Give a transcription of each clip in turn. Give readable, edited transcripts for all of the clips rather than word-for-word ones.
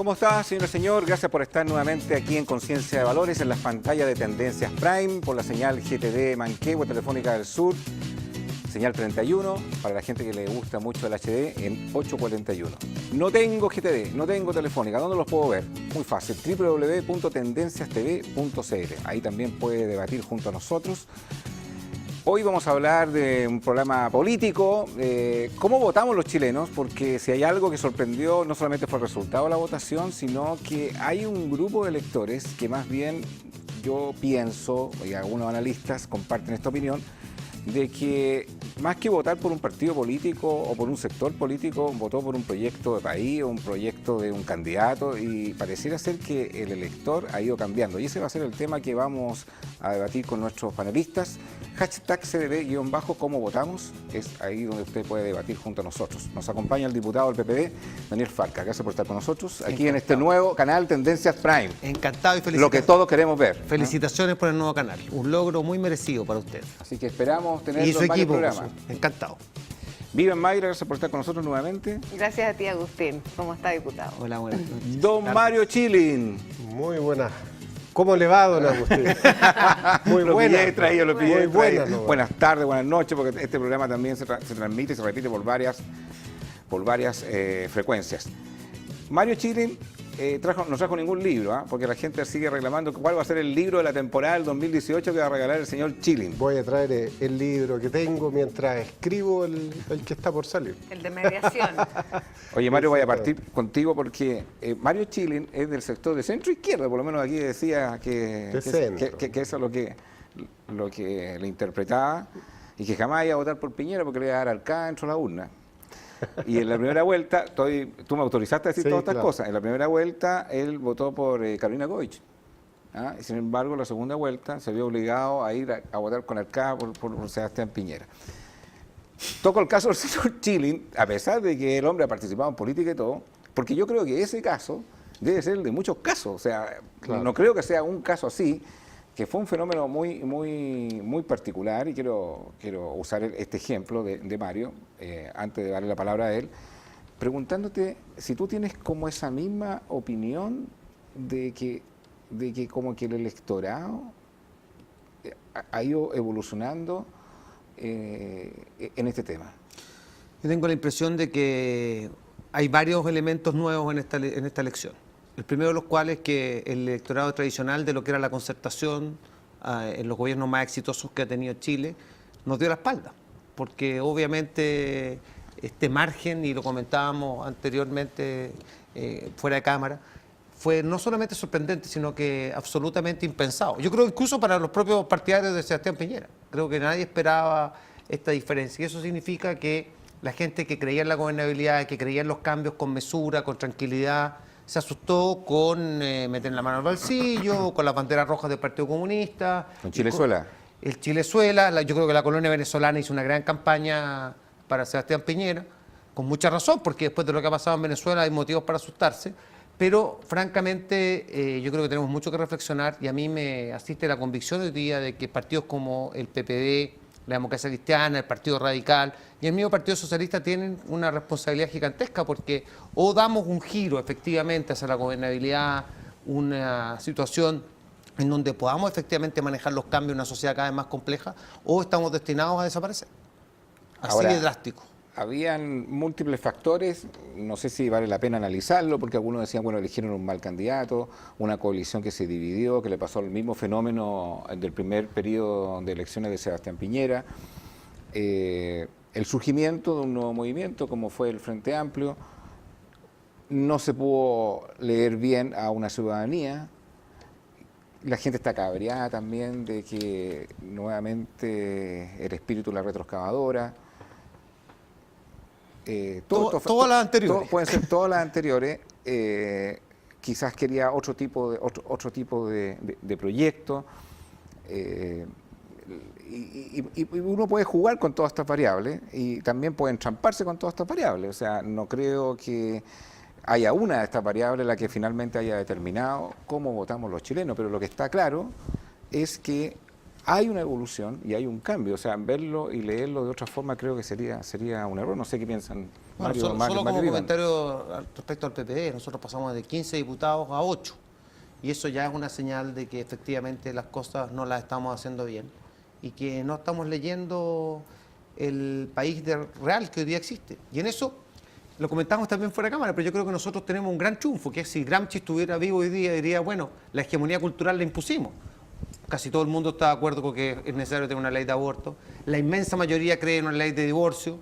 ¿Cómo está, señor y señor? Gracias por estar nuevamente aquí en Conciencia de Valores, en las pantallas de Tendencias Prime, por la señal GTD Manquehue, Telefónica del Sur, señal 31, para la gente que le gusta mucho el HD, en 841. No tengo GTD, no tengo Telefónica, ¿dónde los puedo ver? Muy fácil, www.tendenciastv.cl. Ahí también puede debatir junto a nosotros. Hoy vamos a hablar de un problema político, cómo votamos los chilenos, porque si hay algo que sorprendió, no solamente fue el resultado de la votación, sino que hay un grupo de electores que más bien yo pienso, y algunos analistas comparten esta opinión, de que más que votar por un partido político o por un sector político, votó por un proyecto de país o un proyecto de un candidato, y pareciera ser que el elector ha ido cambiando. Y ese va a ser el tema que vamos a debatir con nuestros panelistas. Hashtag CDB_ cómo votamos, es ahí donde usted puede debatir junto a nosotros. Nos acompaña el diputado del PPD, Daniel Farca. Gracias por estar con nosotros aquí en este nuevo canal Tendencias Prime. Encantado y felicitaciones. Lo que todos queremos ver. Felicitaciones por el nuevo canal. Un logro muy merecido para usted. Así que esperamos tenerlo Y su en varios equipo, programas. encantado. Vivian Mayra, gracias por estar con nosotros nuevamente. Gracias a ti, Agustín. ¿Cómo está, diputado? Hola, buenas noches. Don Mario Chilin. Muy buenas. ¿Cómo le va, don Agustín? Muy Lo buena. pillé traído, lo pillé Muy buena, traído. ¿no? Buenas tardes, buenas noches, porque este programa también se transmite y se repite por varias frecuencias. Mario Chilin no trajo ningún libro, porque la gente sigue reclamando cuál va a ser el libro de la temporada del 2018 que va a regalar el señor Chilin. Voy a traer el libro que tengo mientras escribo el que está por salir. El de mediación. Oye, Mario, voy a partir contigo porque Mario Chilin es del sector de centro izquierda, por lo menos aquí decía que eso es lo que le interpretaba, y que jamás iba a votar por Piñera porque le iba a dar arcada dentro de la urna. Y en la primera vuelta, tú me autorizaste a decir todas estas cosas, en la primera vuelta él votó por Carolina Goich. Y sin embargo, en la segunda vuelta se vio obligado a ir a votar con arcada por Sebastián Piñera. Toco el caso del señor Chilin, a pesar de que el hombre ha participado en política y todo, porque yo creo que ese caso debe ser el de muchos casos. O sea, claro, no creo que sea un caso así, que fue un fenómeno muy particular, y quiero usar este ejemplo de Mario, antes de darle la palabra a él, preguntándote si tú tienes como esa misma opinión de que como que el electorado ha ido evolucionando en este tema. Yo tengo la impresión de que hay varios elementos nuevos en esta elección. El primero de los cuales es que el electorado tradicional de lo que era la concertación en los gobiernos más exitosos que ha tenido Chile nos dio la espalda, porque obviamente este margen, y lo comentábamos anteriormente fuera de cámara, fue no solamente sorprendente, sino que absolutamente impensado. Yo creo incluso para los propios partidarios de Sebastián Piñera. Creo que nadie esperaba esta diferencia, y eso significa que la gente que creía en la gobernabilidad, que creía en los cambios con mesura, con tranquilidad, se asustó con meter la mano al bolsillo, con las banderas rojas del Partido Comunista. ¿Con Chilezuela? El Chilezuela, yo creo que la colonia venezolana hizo una gran campaña para Sebastián Piñera, con mucha razón, porque después de lo que ha pasado en Venezuela hay motivos para asustarse, pero francamente yo creo que tenemos mucho que reflexionar, y a mí me asiste la convicción hoy día de que partidos como el PPD, la Democracia Cristiana, el Partido Radical y el mismo Partido Socialista tienen una responsabilidad gigantesca, porque o damos un giro efectivamente hacia la gobernabilidad, una situación en donde podamos efectivamente manejar los cambios en una sociedad cada vez más compleja, o estamos destinados a desaparecer. Así Ahora, de drástico. Habían múltiples factores, no sé si vale la pena analizarlo, porque algunos decían, bueno, eligieron un mal candidato, una coalición que se dividió, que le pasó el mismo fenómeno del primer periodo de elecciones de Sebastián Piñera, el surgimiento de un nuevo movimiento como fue el Frente Amplio, no se pudo leer bien a una ciudadanía, la gente está cabreada también de que nuevamente el espíritu de la retroexcavadora. Todas las anteriores. Pueden ser todas las anteriores. Quizás quería otro tipo de proyecto. Y uno puede jugar con todas estas variables y también puede entramparse con todas estas variables. O sea, no creo que haya una de estas variables la que finalmente haya determinado cómo votamos los chilenos, pero lo que está claro es que hay una evolución y hay un cambio. O sea, verlo y leerlo de otra forma creo que sería un error. No sé qué piensan Bueno, solo como comentario respecto al PPD, nosotros pasamos de 15 diputados a 8. Y eso ya es una señal de que efectivamente las cosas no las estamos haciendo bien y que no estamos leyendo el país real que hoy día existe. Y en eso lo comentamos también fuera de cámara, pero yo creo que nosotros tenemos un gran triunfo, que es si Gramsci estuviera vivo hoy día, diría, bueno, la hegemonía cultural la impusimos. Casi todo el mundo está de acuerdo con que es necesario tener una ley de aborto. La inmensa mayoría cree en una ley de divorcio.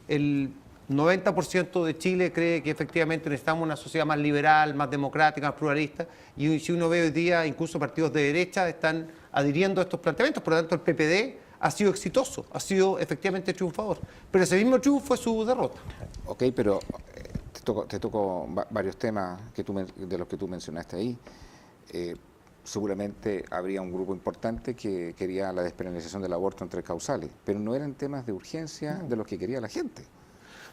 El 90% de Chile cree que efectivamente necesitamos una sociedad más liberal, más democrática, más pluralista. Y si uno ve hoy día, incluso partidos de derecha están adhiriendo a estos planteamientos. Por lo tanto, el PPD ha sido exitoso, ha sido efectivamente triunfador. Pero ese mismo triunfo fue su derrota. Ok, pero te toco varios temas de los que tú mencionaste ahí. Seguramente habría un grupo importante que quería la despenalización del aborto en 3 causales, pero no eran temas de urgencia de los que quería la gente.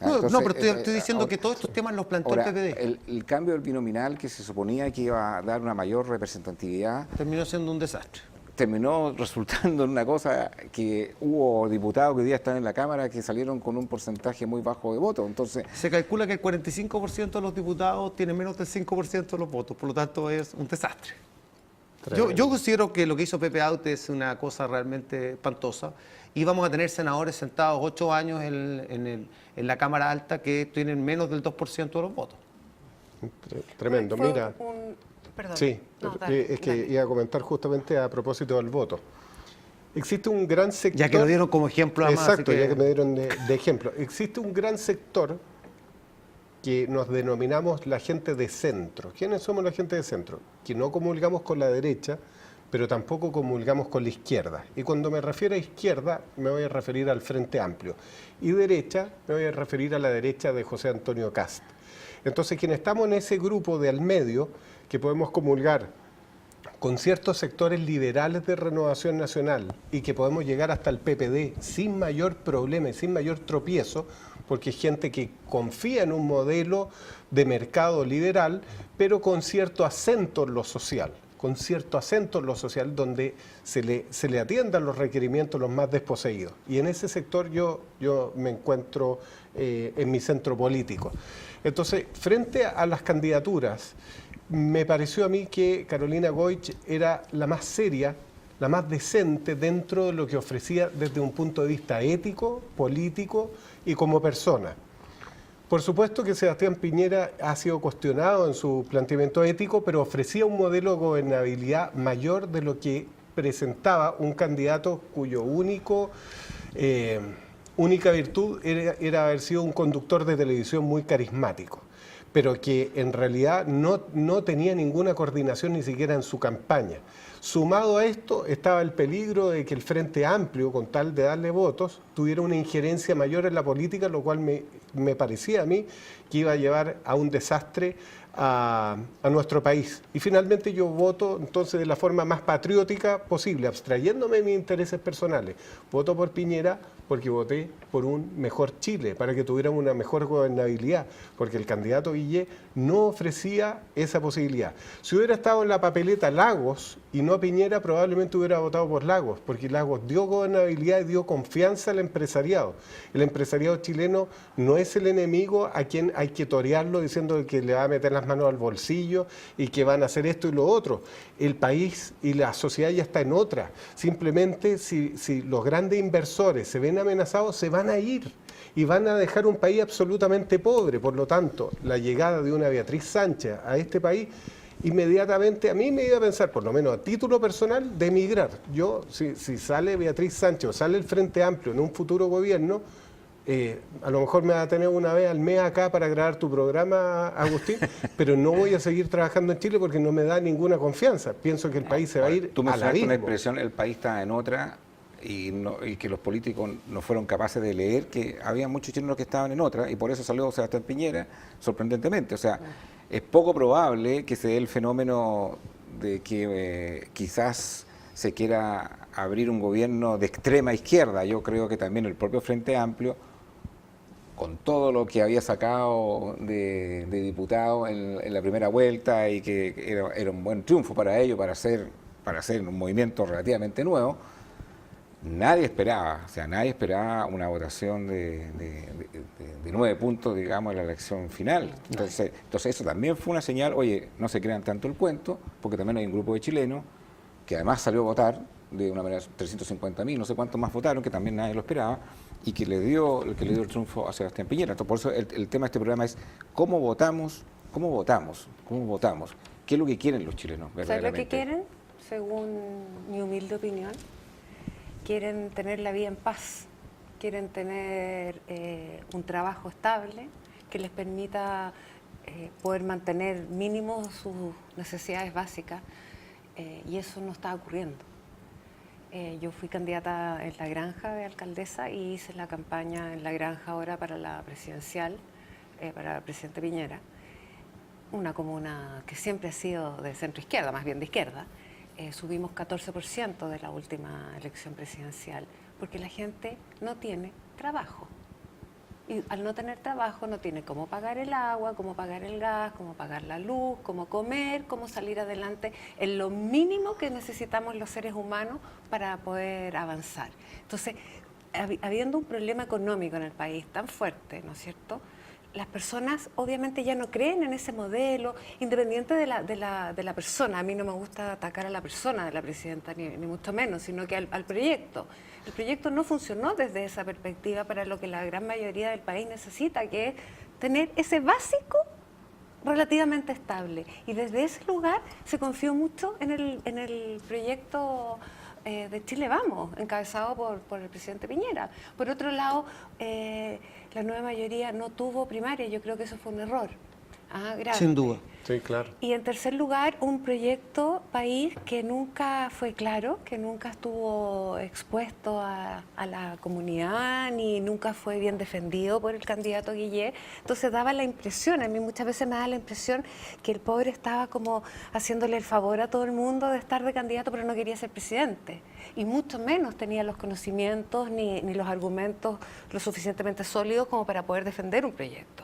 Entonces, no, pero estoy diciendo que todos estos temas los planteó ahora, el PPD. El cambio del binominal que se suponía que iba a dar una mayor representatividad terminó siendo un desastre. Terminó resultando en una cosa que hubo diputados que hoy día están en la Cámara que salieron con un porcentaje muy bajo de votos. Entonces, se calcula que el 45% de los diputados tiene menos del 5% de los votos, por lo tanto es un desastre. Yo considero que lo que hizo Pepe Out es una cosa realmente espantosa y vamos a tener senadores sentados 8 años en la Cámara Alta que tienen menos del 2% de los votos. Tremendo, mira. Perdón. Sí, no, dale, es que iba a comentar justamente a propósito del voto. Existe un gran sector... Ya que lo dieron como ejemplo además. Exacto, ya que me dieron de ejemplo. Existe un gran sector que nos denominamos la gente de centro. ¿Quiénes somos la gente de centro? Que no comulgamos con la derecha, pero tampoco comulgamos con la izquierda. Y cuando me refiero a izquierda, me voy a referir al Frente Amplio. Y derecha, me voy a referir a la derecha de José Antonio Kast. Entonces, quienes estamos en ese grupo de al medio, que podemos comulgar con ciertos sectores liberales de Renovación Nacional y que podemos llegar hasta el PPD sin mayor problema y sin mayor tropiezo, porque es gente que confía en un modelo de mercado liberal, pero con cierto acento en lo social, donde se le atiendan los requerimientos los más desposeídos. Y en ese sector yo me encuentro en mi centro político. Entonces, frente a las candidaturas, me pareció a mí que Carolina Goich era la más seria, la más decente dentro de lo que ofrecía desde un punto de vista ético, político y como persona. Por supuesto que Sebastián Piñera ha sido cuestionado en su planteamiento ético, pero ofrecía un modelo de gobernabilidad mayor de lo que presentaba un candidato cuyo única virtud era haber sido un conductor de televisión muy carismático, pero que en realidad no tenía ninguna coordinación ni siquiera en su campaña. Sumado a esto estaba el peligro de que el Frente Amplio, con tal de darle votos, tuviera una injerencia mayor en la política, lo cual me parecía a mí que iba a llevar a un desastre a nuestro país. Y finalmente yo voto entonces de la forma más patriótica posible, abstrayéndome de mis intereses personales. Voto por Piñera porque voté por un mejor Chile, para que tuviéramos una mejor gobernabilidad, porque el candidato Guillé no ofrecía esa posibilidad. Si hubiera estado en la papeleta Lagos y no Piñera, probablemente hubiera votado por Lagos, porque Lagos dio gobernabilidad y dio confianza al empresariado. El empresariado chileno no es el enemigo a quien hay que torearlo diciendo que le va a meter las manos al bolsillo y que van a hacer esto y lo otro. El país y la sociedad ya está en otra. Simplemente si los grandes inversores se ven amenazados, se van a ir y van a dejar un país absolutamente pobre. Por lo tanto, la llegada de una Beatriz Sánchez a este país inmediatamente a mí me iba a pensar, por lo menos a título personal, de emigrar. Yo, si sale Beatriz Sánchez o sale el Frente Amplio en un futuro gobierno, a lo mejor me va a tener una vez al mes acá para grabar tu programa, Agustín, pero no voy a seguir trabajando en Chile porque no me da ninguna confianza. Pienso que el país se va a ir al abismo. Una expresión, el país está en otra, y que los políticos no fueron capaces de leer que había muchos chilenos que estaban en otra, y por eso salió Sebastián Piñera, sorprendentemente. O sea, es poco probable que se dé el fenómeno de que quizás se quiera abrir un gobierno de extrema izquierda. Yo creo que también el propio Frente Amplio, con todo lo que había sacado de diputado en la primera vuelta, y que era un buen triunfo para ellos, para hacer un movimiento relativamente nuevo, nadie esperaba una votación de 9 puntos, digamos, en la elección final. Entonces eso también fue una señal, oye, no se crean tanto el cuento, porque también hay un grupo de chilenos que además salió a votar de una manera, 350.000, no sé cuántos más votaron, que también nadie lo esperaba, y que le dio el triunfo a Sebastián Piñera. Entonces, por eso el tema de este programa es ¿cómo votamos? ¿Qué es lo que quieren los chilenos ¿Sabes verdaderamente? lo que quieren? Según mi humilde opinión, quieren tener la vida en paz, quieren tener un trabajo estable que les permita poder mantener mínimo sus necesidades básicas, y eso no está ocurriendo. Yo fui candidata en La Granja de alcaldesa y hice la campaña en La Granja ahora para la presidencial, para el presidente Piñera, una comuna que siempre ha sido de centro izquierda, más bien de izquierda. Subimos 14% de la última elección presidencial, porque la gente no tiene trabajo. Y al no tener trabajo no tiene cómo pagar el agua, cómo pagar el gas, cómo pagar la luz, cómo comer, cómo salir adelante en lo mínimo que necesitamos los seres humanos para poder avanzar. Entonces, habiendo un problema económico en el país tan fuerte, ¿no es cierto?, las personas obviamente ya no creen en ese modelo, independiente de la persona. A mí no me gusta atacar a la persona de la presidenta, ni mucho menos, sino que al proyecto. El proyecto no funcionó desde esa perspectiva para lo que la gran mayoría del país necesita, que es tener ese básico relativamente estable. Y desde ese lugar se confió mucho en el proyecto de Chile Vamos, encabezado por el presidente Piñera. Por otro lado, la nueva mayoría no tuvo primaria, yo creo que eso fue un error. Grande. Sin duda. Sí, claro. Y en tercer lugar, un proyecto país que nunca fue claro, que nunca estuvo expuesto a la comunidad, ni nunca fue bien defendido por el candidato Guillet. Entonces daba la impresión, a mí muchas veces me da la impresión que el pobre estaba como haciéndole el favor a todo el mundo de estar de candidato, pero no quería ser presidente. Y mucho menos tenía los conocimientos ni los argumentos lo suficientemente sólidos como para poder defender un proyecto.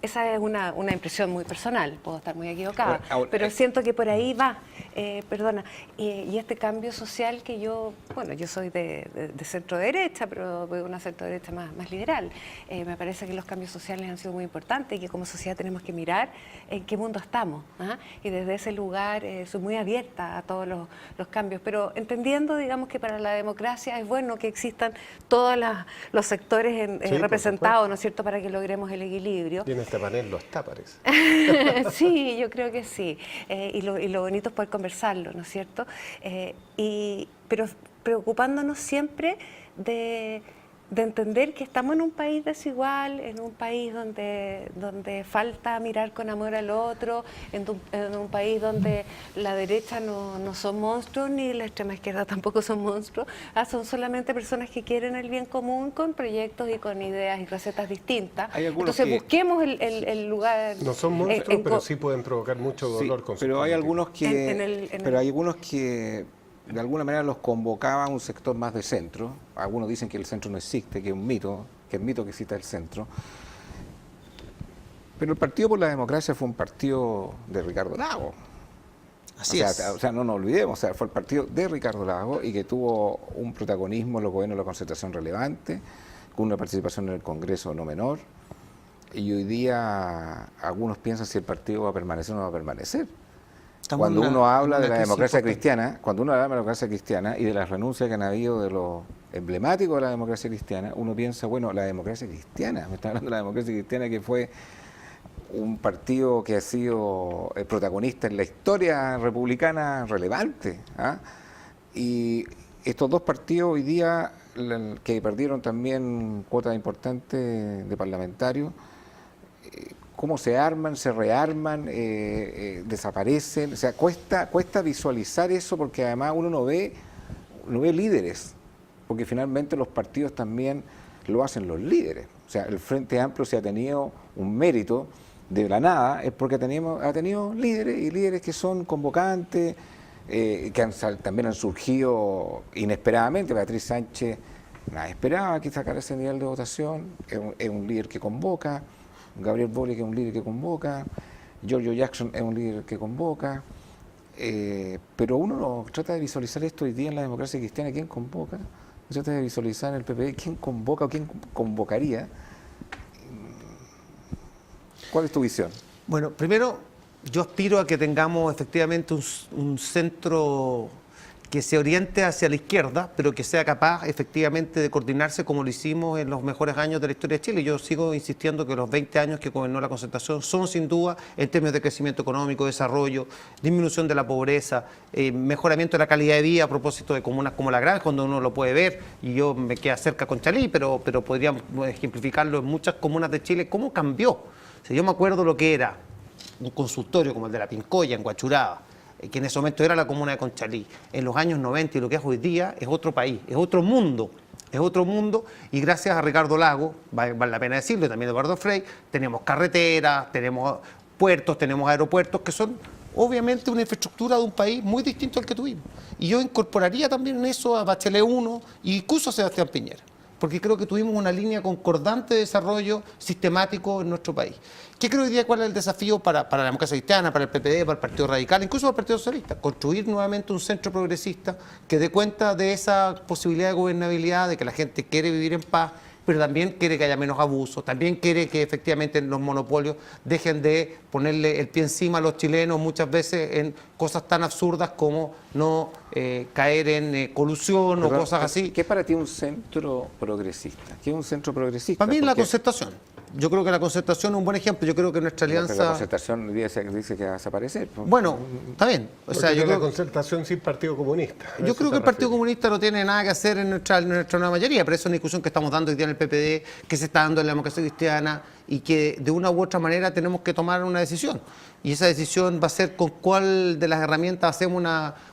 Esa es una impresión muy personal, puedo estar muy equivocada, pero siento que por ahí va, y este cambio social que yo soy de centro derecha, pero de una centro derecha más liberal. Me parece que los cambios sociales han sido muy importantes y que como sociedad tenemos que mirar en qué mundo estamos, y desde ese lugar soy muy abierta a todos los cambios, pero entendiendo, digamos, que para la democracia es bueno que existan todos los sectores representados, ¿no es cierto?, para que logremos el equilibrio. Este panel lo está, parece. Sí, yo creo que sí. Y lo bonito es poder conversarlo, ¿no es cierto? Pero preocupándonos siempre de entender que estamos en un país desigual, en un país donde falta mirar con amor al otro, en un país donde la derecha no son monstruos, ni la extrema izquierda tampoco son monstruos, son solamente personas que quieren el bien común con proyectos y con ideas y recetas distintas. Entonces busquemos el lugar. No son monstruos, pero sí pueden provocar mucho dolor con pero hay algunos que de alguna manera los convocaba un sector más de centro. Algunos dicen que el centro no existe, que es un mito, que exista el centro. Pero el Partido por la Democracia fue un partido de Ricardo Lagos. Así es. O sea, no nos olvidemos, fue el partido de Ricardo Lagos y que tuvo un protagonismo en los gobiernos de la concertación relevante, con una participación en el Congreso no menor. Y hoy día algunos piensan si el partido va a permanecer o no va a permanecer. Cuando uno habla de la democracia cristiana, y de las renuncias que han habido de los emblemáticos de la democracia cristiana, uno piensa, bueno, la democracia cristiana, me está hablando de la democracia cristiana, que fue un partido que ha sido protagonista en la historia republicana relevante. Y estos dos partidos hoy día, que perdieron también cuotas importantes de parlamentarios, cómo se arman, se rearman, desaparecen. O sea, cuesta visualizar eso, porque además uno no ve líderes, porque finalmente los partidos también lo hacen los líderes. O sea, el Frente Amplio, si ha tenido un mérito de la nada, es porque ha tenido líderes, y líderes que son convocantes, que también han surgido inesperadamente. Beatriz Sánchez nadie esperaba que sacara ese nivel de votación, es un líder que convoca. Gabriel Boric es un líder que convoca, Giorgio Jackson es un líder que convoca, pero uno trata de visualizar esto hoy día en la democracia cristiana. ¿Quién convoca? trata de visualizar en el PPD quién convoca o quién convocaría. ¿Cuál es tu visión? Bueno, primero, yo aspiro a que tengamos efectivamente un centro que se oriente hacia la izquierda, pero que sea capaz efectivamente de coordinarse como lo hicimos en los mejores años de la historia de Chile. Yo sigo insistiendo que los 20 años que gobernó la Concertación son sin duda, en términos de crecimiento económico, desarrollo, disminución de la pobreza, mejoramiento de la calidad de vida a propósito de comunas como La Granja, donde uno lo puede ver, y yo me queda cerca con Conchalí, pero podríamos ejemplificarlo en muchas comunas de Chile, cómo cambió. O sea, yo me acuerdo lo que era un consultorio como el de La Pincoya en Huachuraba, que en ese momento era la comuna de Conchalí, en los años 90 y lo que es hoy día es otro país, es otro mundo, y gracias a Ricardo Lago, vale la pena decirlo, y también a Eduardo Frei, tenemos carreteras, tenemos puertos, tenemos aeropuertos, que son obviamente una infraestructura de un país muy distinto al que tuvimos. Y yo incorporaría también en eso a Bachelet 1 y incluso a Sebastián Piñera, porque creo que tuvimos una línea concordante de desarrollo sistemático en nuestro país. ¿Qué creo hoy día cuál es el desafío para la democracia cristiana, para el PPD, para el Partido Radical, incluso para el Partido Socialista? Construir nuevamente un centro progresista que dé cuenta de esa posibilidad de gobernabilidad, de que la gente quiere vivir en paz, pero también quiere que haya menos abusos, también quiere que efectivamente los monopolios dejen de ponerle el pie encima a los chilenos muchas veces en cosas tan absurdas como no caer en colusión o cosas así. ¿Qué es para ti un centro progresista? ¿Qué es un centro progresista? Para mí la Concertación. Yo creo que la Concertación es un buen ejemplo. Yo creo que nuestra alianza... Pero la Concertación dice que va a desaparecer. Bueno, está bien. O sea, yo creo la Concertación sin Partido Comunista. Yo creo que el Partido Comunista no tiene nada que hacer en nuestra nueva mayoría, pero esa es una discusión que estamos dando hoy día en el PPD, que se está dando en la democracia cristiana y que de una u otra manera tenemos que tomar una decisión. Y esa decisión va a ser con cuál de las herramientas hacemos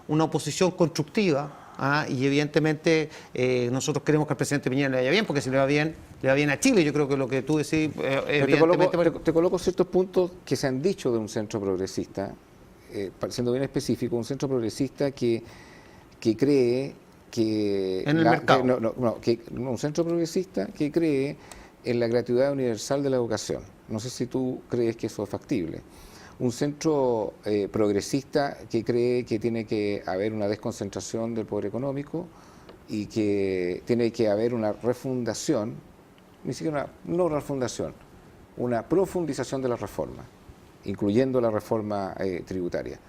una oposición constructiva. Y evidentemente nosotros queremos que al presidente Piñera le vaya bien, porque si le va bien a Chile. Yo creo que lo que tú decís, evidentemente... Te coloco ciertos puntos que se han dicho de un centro progresista, siendo bien específico, un centro progresista que cree que... En el mercado. Un centro progresista que cree en la gratuidad universal de la educación. No sé si tú crees que eso es factible. Un centro progresista que cree que tiene que haber una desconcentración del poder económico y que tiene que haber una refundación, ni siquiera no refundación, una profundización de la reforma, incluyendo la reforma tributaria.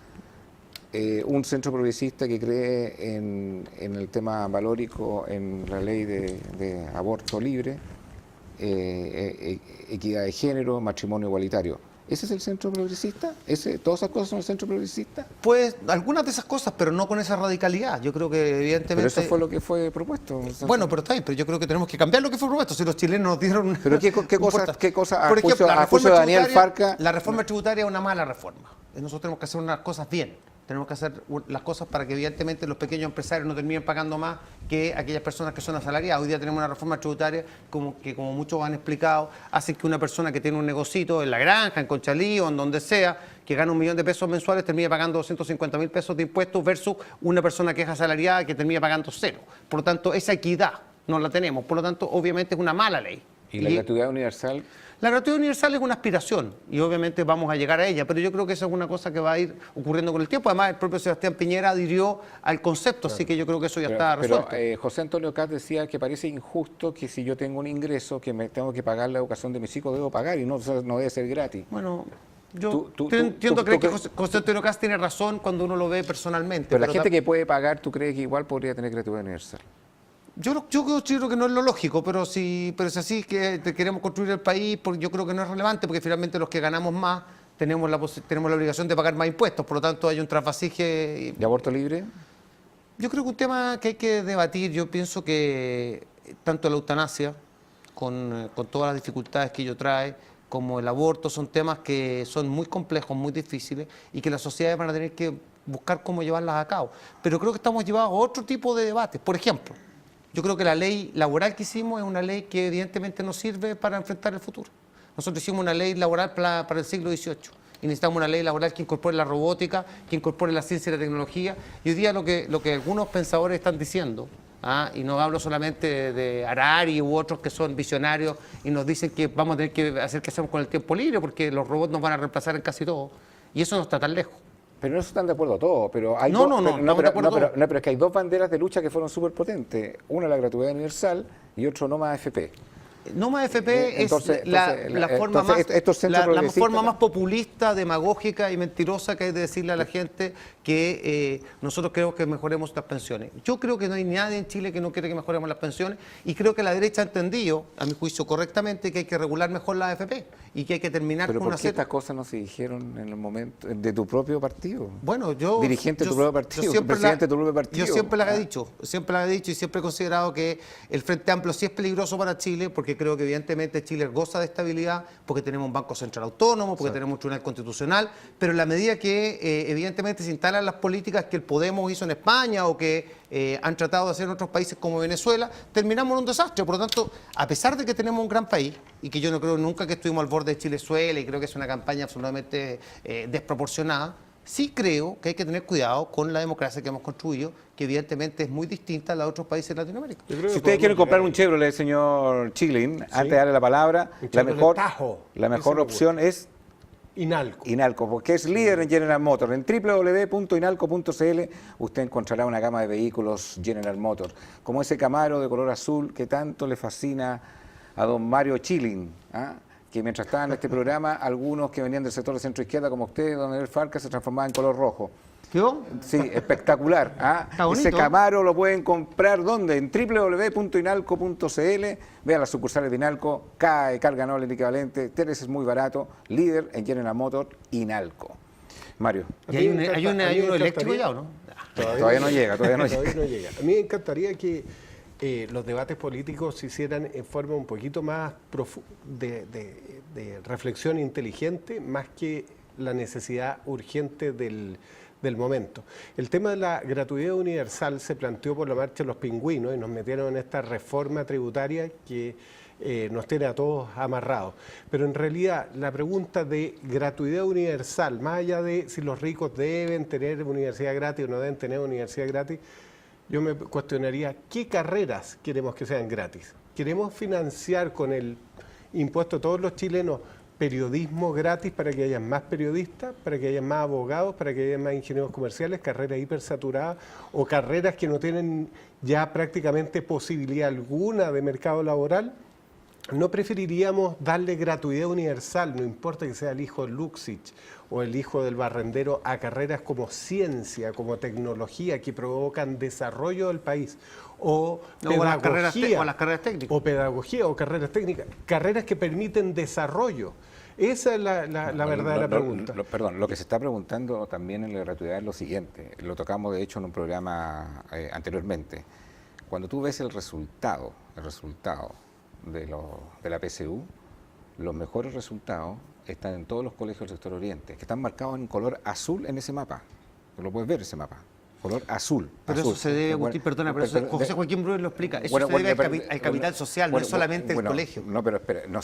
Un centro progresista que cree en el tema valórico, en la ley de aborto libre, equidad de género, matrimonio igualitario. ¿Ese es el centro progresista? ¿Todas esas cosas son el centro progresista? Pues algunas de esas cosas, pero no con esa radicalidad. Yo creo que evidentemente... Pero eso fue lo que fue propuesto. Bueno, pero está bien, pero yo creo que tenemos que cambiar lo que fue propuesto. Si los chilenos nos dieron... ¿Pero qué cosa por ejemplo, a juicio de Daniel Farca? La reforma tributaria es una mala reforma. Nosotros tenemos que hacer unas cosas bien. Tenemos que hacer las cosas para que evidentemente los pequeños empresarios no terminen pagando más que aquellas personas que son asalariadas. Hoy día tenemos una reforma tributaria que como muchos han explicado, hace que una persona que tiene un negocito en La Granja, en Conchalí o en donde sea, que gana $1 millón mensuales, termine pagando 250.000 pesos de impuestos versus una persona que es asalariada que termina pagando cero. Por lo tanto, esa equidad no la tenemos. Por lo tanto, obviamente es una mala ley. ¿Y la gratuidad universal? La gratuidad universal es una aspiración y obviamente vamos a llegar a ella, pero yo creo que eso es una cosa que va a ir ocurriendo con el tiempo. Además, el propio Sebastián Piñera adhirió al concepto, así que yo creo que eso ya está resuelto. Pero José Antonio Caz decía que parece injusto que si yo tengo un ingreso que me tengo que pagar la educación de mis hijos, debo pagar y no debe ser gratis. Bueno, yo entiendo que José Antonio Caz tiene razón cuando uno lo ve personalmente. Pero la gente que puede pagar, ¿tú crees que igual podría tener gratuidad universal? Yo creo que no es lo lógico, pero es así que queremos construir el país, porque yo creo que no es relevante, porque finalmente los que ganamos más tenemos la obligación de pagar más impuestos, por lo tanto hay un trasvasije. ¿Y aborto libre? Yo creo que un tema que hay que debatir. Yo pienso que tanto la eutanasia, con todas las dificultades que ello trae, como el aborto, son temas que son muy complejos, muy difíciles, y que las sociedades van a tener que buscar cómo llevarlas a cabo. Pero creo que estamos llevados a otro tipo de debates. Por ejemplo, yo creo que la ley laboral que hicimos es una ley que evidentemente nos sirve para enfrentar el futuro. Nosotros hicimos una ley laboral para el siglo XVIII y necesitamos una ley laboral que incorpore la robótica, que incorpore la ciencia y la tecnología. Y hoy día lo que algunos pensadores están diciendo, y no hablo solamente de Harari u otros que son visionarios y nos dicen que vamos a tener que hacer qué hacemos con el tiempo libre porque los robots nos van a reemplazar en casi todo. Y eso no está tan lejos. Pero no están de acuerdo todos, pero hay No, pero es que hay dos banderas de lucha que fueron súper potentes. Una la gratuidad universal y otro no más AFP. No más FP Entonces, es la forma más populista, demagógica y mentirosa que hay de decirle a la gente que nosotros queremos que mejoremos las pensiones. Yo creo que no hay nadie en Chile que no quiere que mejoremos las pensiones y creo que la derecha ha entendido, a mi juicio correctamente, que hay que regular mejor la AFP y que hay que terminar con una serie. ¿Estas cosas no se dijeron en el momento de tu propio partido? Bueno, dirigente de tu propio partido, presidente de tu propio partido. Yo siempre las he dicho, y siempre he considerado que el Frente Amplio sí es peligroso para Chile porque creo que evidentemente Chile goza de estabilidad porque tenemos un Banco Central autónomo, porque tenemos un tribunal constitucional, pero en la medida que evidentemente se instalan las políticas que el Podemos hizo en España o que han tratado de hacer en otros países como Venezuela, terminamos en un desastre. Por lo tanto, a pesar de que tenemos un gran país y que yo no creo nunca que estuvimos al borde de Chilezuela y creo que es una campaña absolutamente desproporcionada, sí creo que hay que tener cuidado con la democracia que hemos construido, que evidentemente es muy distinta a la de otros países de Latinoamérica. Si ustedes quieren comprar un Chevrolet, señor Chiglin, antes de darle la palabra, la mejor opción es Inalco, porque es líder en General Motors. En www.inalco.cl usted encontrará una gama de vehículos General Motors, como ese Camaro de color azul que tanto le fascina a don Mario Chiglin, que mientras estaba en este programa, algunos que venían del sector de centro izquierda, como usted, don Edel Farca, se transformaban en color rojo. ¿Yo? Sí, espectacular. Ese Camaro lo pueden comprar, ¿dónde? En www.inalco.cl. Vean las sucursales de Inalco, CAE, carga noble en equivalente, Teres es muy barato, líder en General Motors, Inalco. Mario. ¿Y hay uno eléctrico ya o no? Todavía no llega. A mí me encantaría que los debates políticos se hicieran en forma un poquito más de reflexión inteligente, más que la necesidad urgente del momento. El tema de la gratuidad universal se planteó por la marcha de los pingüinos y nos metieron en esta reforma tributaria que nos tiene a todos amarrados. Pero en realidad la pregunta de gratuidad universal, más allá de si los ricos deben tener universidad gratis o no deben tener universidad gratis, yo me cuestionaría qué carreras queremos que sean gratis. ¿Queremos financiar con el impuesto de todos los chilenos periodismo gratis para que haya más periodistas, para que haya más abogados, para que haya más ingenieros comerciales, carreras hipersaturadas o carreras que no tienen ya prácticamente posibilidad alguna de mercado laboral? ¿No preferiríamos darle gratuidad universal, no importa que sea el hijo de Luxich o el hijo del barrendero, a carreras como ciencia, como tecnología, que provocan desarrollo del país, o las carreras técnicas, o pedagogía, o carreras técnicas, carreras que permiten desarrollo? Esa es la verdadera pregunta. Perdón, lo que se está preguntando también en la gratuidad es lo siguiente, lo tocamos de hecho en un programa anteriormente. Cuando tú ves el resultado de la PSU, los mejores resultados están en todos los colegios del sector oriente, que están marcados en color azul en ese mapa. Lo puedes ver ese mapa, color azul. Pero azul. eso se debe, Agustín, perdona, pero José Joaquín Brunner lo explica. Eso se debe al capital social, no es solamente el colegio. No, pero espera, pero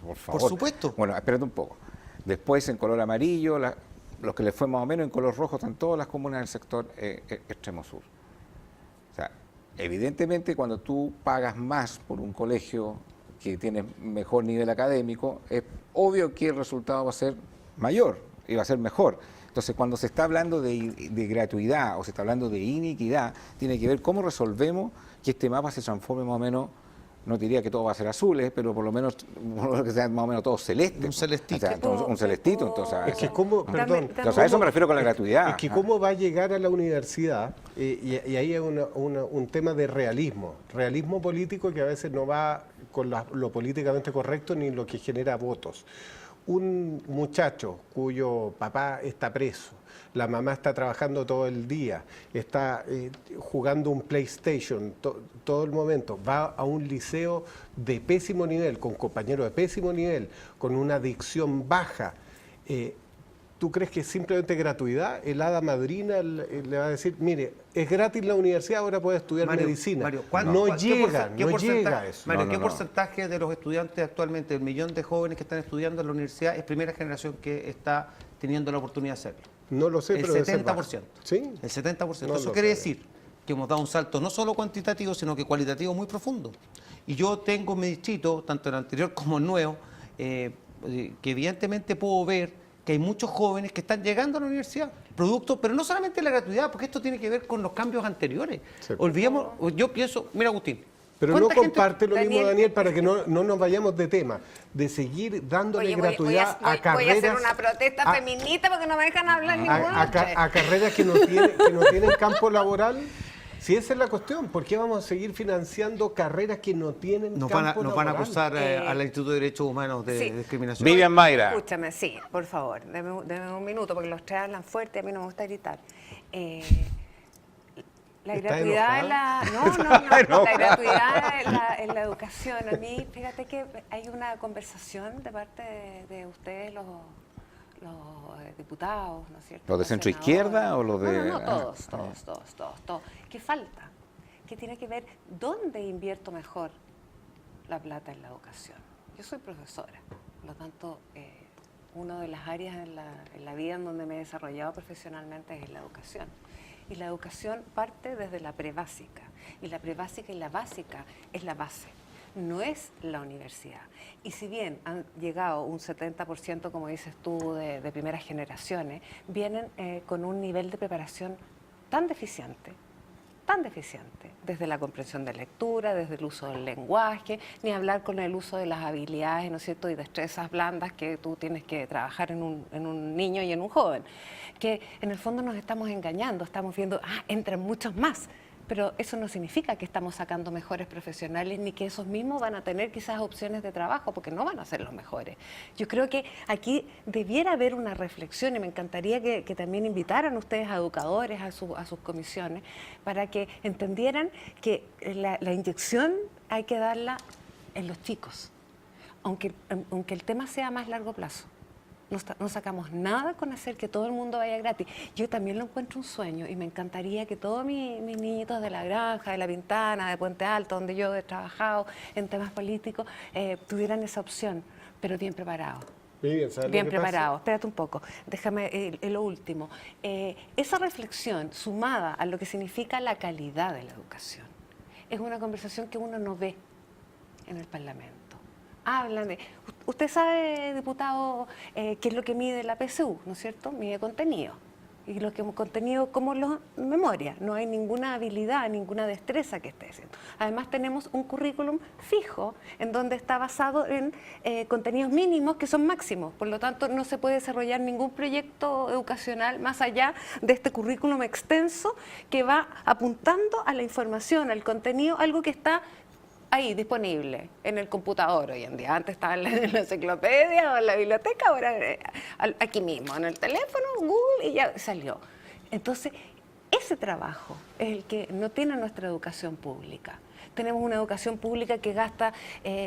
por favor. Por supuesto. Bueno, espérate un poco. Después en color amarillo, los que les fue más o menos en color rojo están todas las comunas del sector extremo sur. O sea, evidentemente cuando tú pagas más por un colegio que tiene mejor nivel académico, es obvio que el resultado va a ser mayor y va a ser mejor. Entonces, cuando se está hablando de gratuidad o se está hablando de iniquidad, tiene que ver cómo resolvemos que este mapa se transforme más o menos, no diría que todo va a ser azules, pero por lo menos que sea más o menos todo celeste. Un celestito. O sea, un celestito. Entonces, es que entonces a eso me refiero con la gratuidad. Es que cómo va a llegar a la universidad, y ahí es un tema de realismo político que a veces no va con lo políticamente correcto ni lo que genera votos. Un muchacho cuyo papá está preso, la mamá está trabajando todo el día, está jugando un PlayStation todo el momento, va a un liceo de pésimo nivel, con compañeros de pésimo nivel, con una adicción baja. ¿Tú crees que es simplemente gratuidad? El hada madrina le va a decir, mire, es gratis la universidad, ahora puede estudiar medicina. Mario, no llega a eso. Mario, ¿qué porcentaje de los estudiantes actualmente, el millón de jóvenes que están estudiando en la universidad, es primera generación que está teniendo la oportunidad de hacerlo? No lo sé, el pero 70%. ¿Sí? El 70%. No eso quiere decir que hemos dado un salto no solo cuantitativo, sino que cualitativo muy profundo. Y yo tengo en mi distrito, tanto en el anterior como en el nuevo, que evidentemente puedo ver que hay muchos jóvenes que están llegando a la universidad, producto, pero no solamente la gratuidad, porque esto tiene que ver con los cambios anteriores. Sí. Olvidemos, yo pienso, mira Agustín, Pero no ¿cuánta gente- comparte lo mismo, Daniel, Daniel, para que no nos vayamos de tema, de seguir dándole Oye, gratuidad a voy a carreras... hacer una protesta a- feminista porque no me dejan hablar ninguna. a carreras que no tienen campo laboral. Si esa es la cuestión, ¿por qué vamos a seguir financiando carreras que no tienen nos campo van a laboral? acusar al Instituto de Derechos Humanos de sí. discriminación. Vivian Mayra. Escúchame, sí, por favor, deme un minuto, porque los tres hablan fuerte y a mí no me gusta gritar. La ¿Está gratuidad en la... enojada? No, la gratuidad en la educación. A mí, fíjate que hay una conversación de parte de ustedes, los diputados, ¿no es cierto? ¿Los de centro senadores. izquierda o los de...? No, todos. ¿Qué falta? ¿Qué tiene que ver? ¿Dónde invierto mejor la plata en la educación? Yo soy profesora, por lo tanto, una de las áreas en la vida en donde me he desarrollado profesionalmente es la educación. Y la educación parte desde la prebásica. Y la prebásica y la básica es la base, no es la universidad. Y si bien han llegado un 70%, como dices tú, de primeras generaciones, vienen con un nivel de preparación tan deficiente, desde la comprensión de lectura, desde el uso del lenguaje, ni hablar con el uso de las habilidades, ¿no es cierto?, y destrezas blandas que tú tienes que trabajar en un niño y en un joven, que en el fondo nos estamos engañando, estamos viendo, entran muchos más, pero eso no significa que estamos sacando mejores profesionales ni que esos mismos van a tener quizás opciones de trabajo, porque no van a ser los mejores. Yo creo que aquí debiera haber una reflexión y me encantaría que también invitaran ustedes a educadores a sus comisiones para que entendieran que la inyección hay que darla en los chicos, aunque el tema sea a más largo plazo. No sacamos nada con hacer que todo el mundo vaya gratis. Yo también lo encuentro un sueño y me encantaría que todos mis niñitos de La Granja, de La Pintana, de Puente Alto, donde yo he trabajado en temas políticos, tuvieran esa opción, pero bien preparados. Bien preparado. Espérate un poco, déjame lo último. Esa reflexión sumada a lo que significa la calidad de la educación es una conversación que uno no ve en el Parlamento. Hablan de... Usted sabe, diputado, qué es lo que mide la PSU, ¿no es cierto? Mide contenido. Y lo que contenido como memoria. No hay ninguna habilidad, ninguna destreza que esté haciendo. Además tenemos un currículum fijo en donde está basado en contenidos mínimos que son máximos. Por lo tanto, no se puede desarrollar ningún proyecto educacional más allá de este currículum extenso que va apuntando a la información, al contenido, algo que está ahí disponible en el computador hoy en día. Antes estaba en la enciclopedia o en la biblioteca, ahora aquí mismo, en el teléfono, Google, y ya salió. Entonces, ese trabajo es el que no tiene nuestra educación pública. Tenemos una educación pública que gasta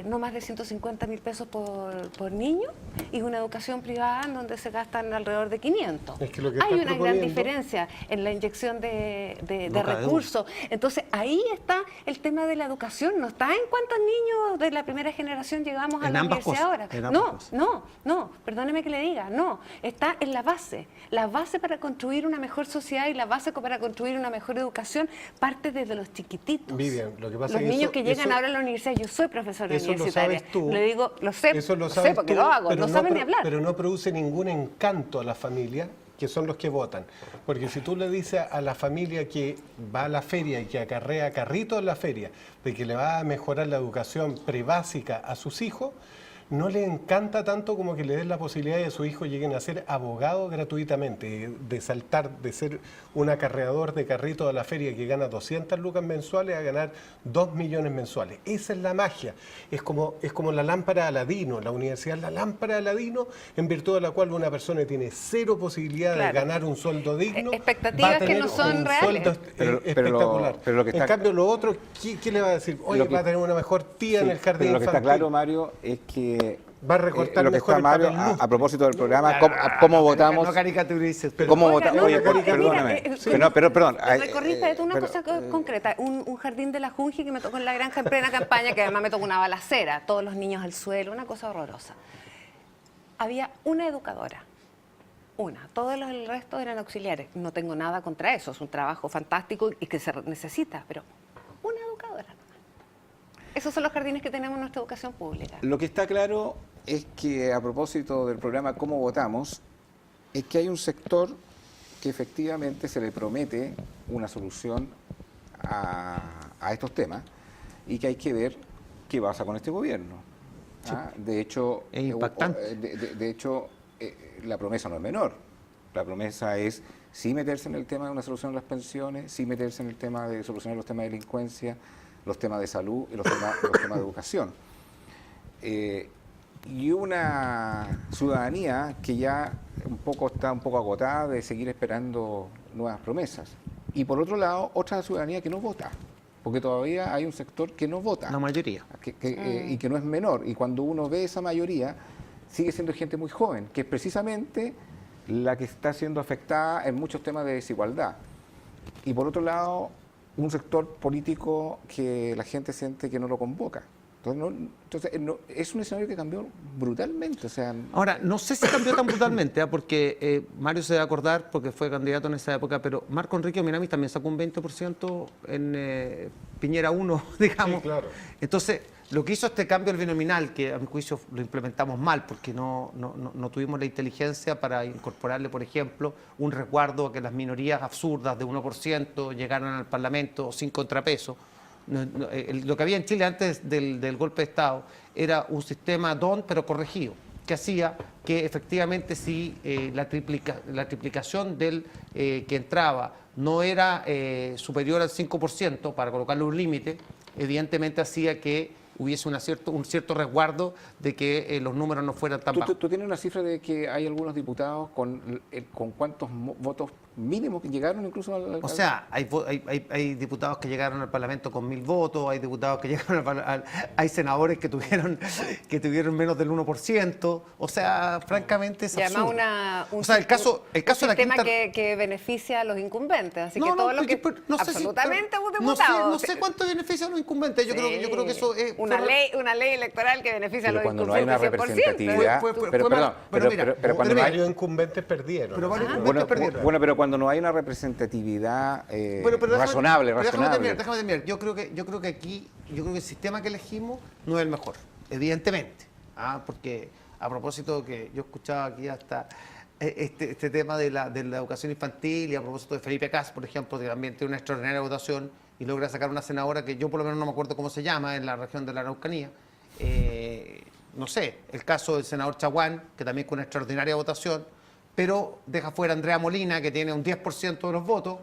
no más de 150.000 pesos por niño y una educación privada en donde se gastan alrededor de 500. Es que lo que hay estás una gran diferencia en la inyección de recursos. Entonces ahí está el tema de la educación, no está en cuántos niños de la primera generación llegamos a la universidad ahora. No, perdóneme que le diga, no, está en la base para construir una mejor sociedad y la base para construir una mejor educación parte desde los chiquititos. Vivian, lo que pasa Los niños que llegan ahora a la universidad, yo soy profesora universitaria. Lo sabes tú. Le digo, lo sé porque tú, lo hago, pero no saben ni hablar. Pero no produce ningún encanto a la familia, que son los que votan. Porque si tú le dices a la familia que va a la feria y que acarrea carritos en la feria, de que le va a mejorar la educación prebásica a sus hijos, no le encanta tanto como que le den la posibilidad de que sus hijos lleguen a ser abogados gratuitamente, de saltar de ser un acarreador de carritos a la feria que gana 200 lucas mensuales a ganar 2 millones mensuales. Esa es la magia. Es como la lámpara de Aladino, la universidad es la lámpara de Aladino, en virtud de la cual una persona tiene cero posibilidad de ganar un sueldo digno. Expectativas va a tener que no son un reales. sueldo espectacular. En cambio, lo otro, ¿qué le va a decir? Oye, va a tener una mejor tía en el jardín pero lo que infantil. está claro, Mario, es que va a recortar lo que mejor está Mario, el papel luz. a propósito del programa, ¿cómo votamos? No caricaturices. ¿Cómo votamos? Oye, mira, perdóname. Perdón. Recorriste una cosa concreta, un jardín de la Junji que me tocó en La Granja en plena campaña, que además me tocó una balacera, todos los niños al suelo, una cosa horrorosa. Había una educadora, todos el resto eran auxiliares. No tengo nada contra eso, es un trabajo fantástico y que se necesita, pero una educadora. Esos son los jardines que tenemos en nuestra educación pública. Lo que está claro es que a propósito del programa ¿Cómo votamos?, es que hay un sector que efectivamente se le promete una solución a estos temas y que hay que ver qué pasa con este gobierno. Sí. De hecho, es impactante. De hecho, la promesa no es menor. La promesa es sí meterse en el tema de una solución de las pensiones, sí meterse en el tema de solucionar los temas de delincuencia, los temas de salud y los temas de educación. Y una ciudadanía que ya está un poco agotada de seguir esperando nuevas promesas. Y por otro lado, otra ciudadanía que no vota, porque todavía hay un sector que no vota. La mayoría. Y que no es menor. Y cuando uno ve esa mayoría, sigue siendo gente muy joven, que es precisamente la que está siendo afectada en muchos temas de desigualdad. Y por otro lado, un sector político que la gente siente que no lo convoca. Entonces, es un escenario que cambió brutalmente. O sea, ahora, no sé si cambió tan brutalmente, porque Mario se debe acordar, porque fue candidato en esa época, pero Marco Enrique Minamis también sacó un 20% en Piñera 1, digamos. Sí, claro. Entonces, lo que hizo este cambio del binominal, que a mi juicio lo implementamos mal, porque no tuvimos la inteligencia para incorporarle, por ejemplo, un resguardo a que las minorías absurdas de 1% llegaran al Parlamento sin contrapeso. Lo que había en Chile antes del golpe de Estado era un sistema DON, pero corregido, que hacía que efectivamente si la triplicación del que entraba no era superior al 5%, para colocarle un límite, evidentemente hacía que hubiese un cierto resguardo de que los números no fueran tan bajos. ¿Tú tienes una cifra de que hay algunos diputados con cuántos votos mínimos que llegaron incluso al... O sea, hay diputados que llegaron al Parlamento con 1000 votos, hay diputados que llegaron hay senadores que tuvieron menos del 1%, o sea, francamente es absurdo. Un sistema que beneficia a los incumbentes, así que todo lo que... absolutamente un diputado. No sé cuánto beneficia a los incumbentes, yo creo que eso es... Una ley electoral que beneficia a los incumbentes. Cuando no hay una representatividad... Pero cuando varios incumbentes perdieron. Bueno, pero cuando no hay una representatividad razonable. Déjame terminar. Yo creo que aquí, el sistema que elegimos no es el mejor, evidentemente. Porque a propósito que yo escuchaba aquí hasta este tema de la educación infantil y a propósito de Felipe Cas, por ejemplo, que también tiene una extraordinaria votación y logra sacar una senadora que yo por lo menos no me acuerdo cómo se llama en la región de la Araucanía. No sé, el caso del senador Chaguán, que también con una extraordinaria votación, pero deja fuera a Andrea Molina, que tiene un 10% de los votos.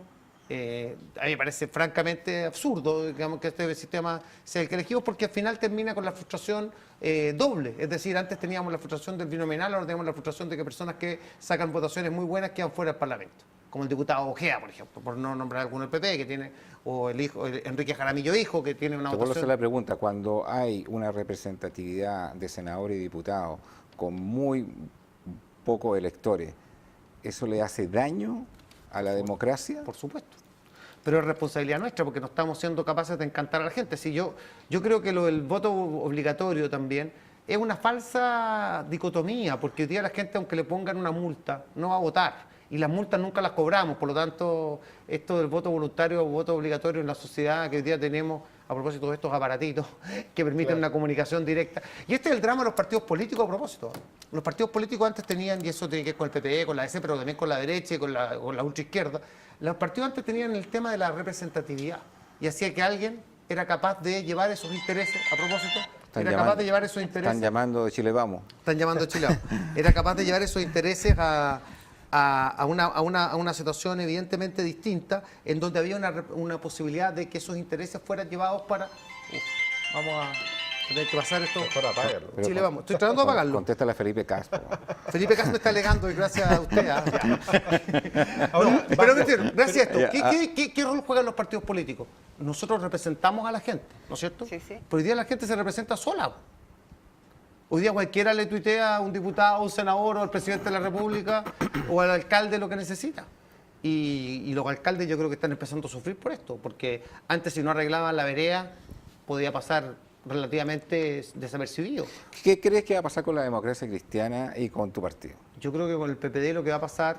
A mí me parece francamente absurdo, digamos, que este sistema sea el que elegimos, porque al final termina con la frustración doble. Es decir, antes teníamos la frustración del binominal, ahora tenemos la frustración de que personas que sacan votaciones muy buenas quedan fuera del Parlamento. Como el diputado Ojea, por ejemplo, por no nombrar alguno del PP, que tiene, o el Enrique Jaramillo hijo, que tiene una votación... Te vuelvo a hacer la pregunta, cuando hay una representatividad de senadores y diputados con muy pocos electores, ¿eso le hace daño a la democracia? Por supuesto. Pero es responsabilidad nuestra, porque no estamos siendo capaces de encantar a la gente. Si yo creo que lo del voto obligatorio también es una falsa dicotomía, porque hoy día la gente, aunque le pongan una multa, no va a votar. Y las multas nunca las cobramos, por lo tanto, esto del voto voluntario o voto obligatorio en la sociedad que hoy día tenemos, a propósito de estos aparatitos que permiten una comunicación directa. Y este es el drama de los partidos políticos a propósito. Los partidos políticos antes tenían, y eso tiene que ver con el PPE, con la DC, pero también con la derecha y con la ultraizquierda, los partidos antes tenían el tema de la representatividad y hacía que alguien era capaz de llevar esos intereses, a propósito, capaz de llevar esos intereses... Están llamando de Chile Vamos. Están llamando de Chile Vamos. Era capaz de llevar esos intereses a una situación evidentemente distinta, en donde había una posibilidad de que esos intereses fueran llevados para... vamos a tener que pasar esto. Mejor apágalo. Chile Vamos. Estoy tratando de apagarlo. Contéstale a Felipe Castro. Felipe Castro me está alegando y gracias a usted. Pero gracias a esto. ¿Qué rol juegan los partidos políticos? Nosotros representamos a la gente, ¿no es cierto? Sí, sí. Pero hoy día la gente se representa sola. Hoy día cualquiera le tuitea a un diputado, a un senador o al presidente de la República o al alcalde lo que necesita. Y los alcaldes yo creo que están empezando a sufrir por esto, porque antes si no arreglaban la vereda podía pasar relativamente desapercibido. ¿Qué crees que va a pasar con la democracia cristiana y con tu partido? Yo creo que con el PPD lo que va a pasar,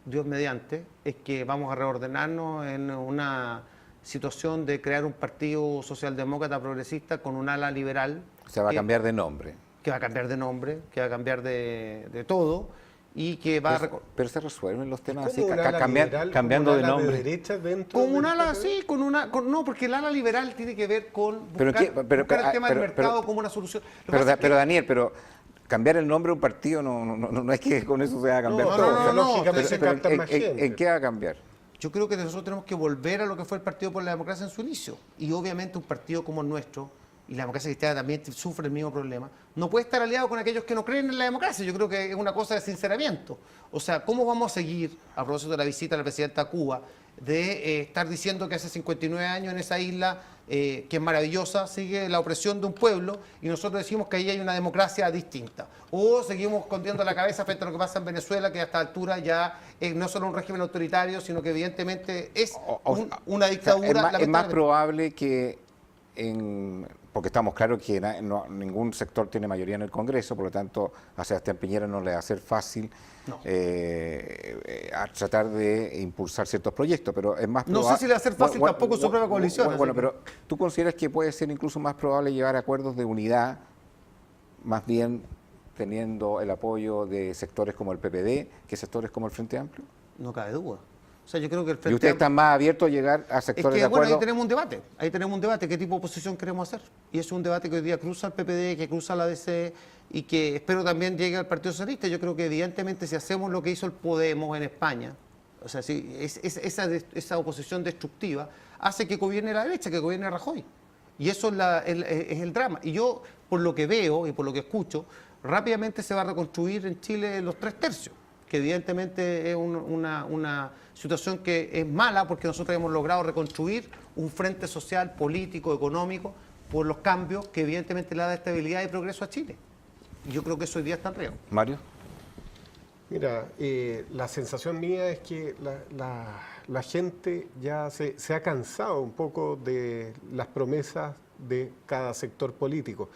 Dios mediante, es que vamos a reordenarnos en una situación de crear un partido socialdemócrata progresista con un ala liberal. O sea, va a cambiar de nombre. Que va a cambiar de nombre, que va a cambiar de todo, y que va pero se resuelven los temas así, ¿Cómo un ala liberal, cambiando un de ala nombre. derecha dentro con un del ala PPD? así, no, porque el ala liberal tiene que ver con Pero buscar, pero- buscar el tema del pero- mercado pero- como una solución. Lo que Pero, pasa es que- pero Daniel, cambiar el nombre de un partido no es que con eso se va a cambiar No, todo. no, O sea, lógicamente pero- se capta ¿en- más en- gente. ¿En qué va a cambiar? Yo creo que nosotros tenemos que volver a lo que fue el Partido por la Democracia en su inicio. Y obviamente un partido como el nuestro, y la democracia cristiana también sufre el mismo problema, no puede estar aliado con aquellos que no creen en la democracia. Yo creo que es una cosa de sinceramiento. O sea, ¿cómo vamos a seguir, a propósito de la visita de la presidenta a Cuba, de estar diciendo que hace 59 años en esa isla, que es maravillosa, sigue la opresión de un pueblo y nosotros decimos que ahí hay una democracia distinta? O seguimos escondiendo la cabeza frente a lo que pasa en Venezuela, que a esta altura ya no solo un régimen autoritario, sino que evidentemente es una dictadura. Es más lamentablemente. probable que, porque estamos claros que ningún sector tiene mayoría en el Congreso, por lo tanto a Sebastián Piñera no le va a ser fácil a tratar de impulsar ciertos proyectos, pero es más probable... No sé si le va a ser fácil tampoco su propia coalición. Bueno, así que- pero ¿tú consideras que puede ser incluso más probable llevar acuerdos de unidad, más bien teniendo el apoyo de sectores como el PPD que sectores como el Frente Amplio? No cabe duda. O sea, yo creo que el ¿Y Frente ustedes Amplio- están más abiertos a llegar a Es sectores que, de bueno, acuerdo? ahí tenemos un debate, qué tipo de oposición queremos hacer. Y es un debate que hoy día cruza el PPD, que cruza la DC y que espero también llegue al Partido Socialista. Yo creo que evidentemente si hacemos lo que hizo el Podemos en España, o sea, si esa oposición destructiva hace que gobierne la derecha, que gobierne Rajoy. Y eso es el drama. Y yo, por lo que veo y por lo que escucho, rápidamente se va a reconstruir en Chile los 3/3, que evidentemente es una situación que es mala porque nosotros hemos logrado reconstruir un frente social, político, económico, por los cambios que evidentemente le da estabilidad y progreso a Chile. Y yo creo que eso hoy día está en riesgo. Mario. Mira, la sensación mía es que la gente ya se ha cansado un poco de las promesas de cada sector político,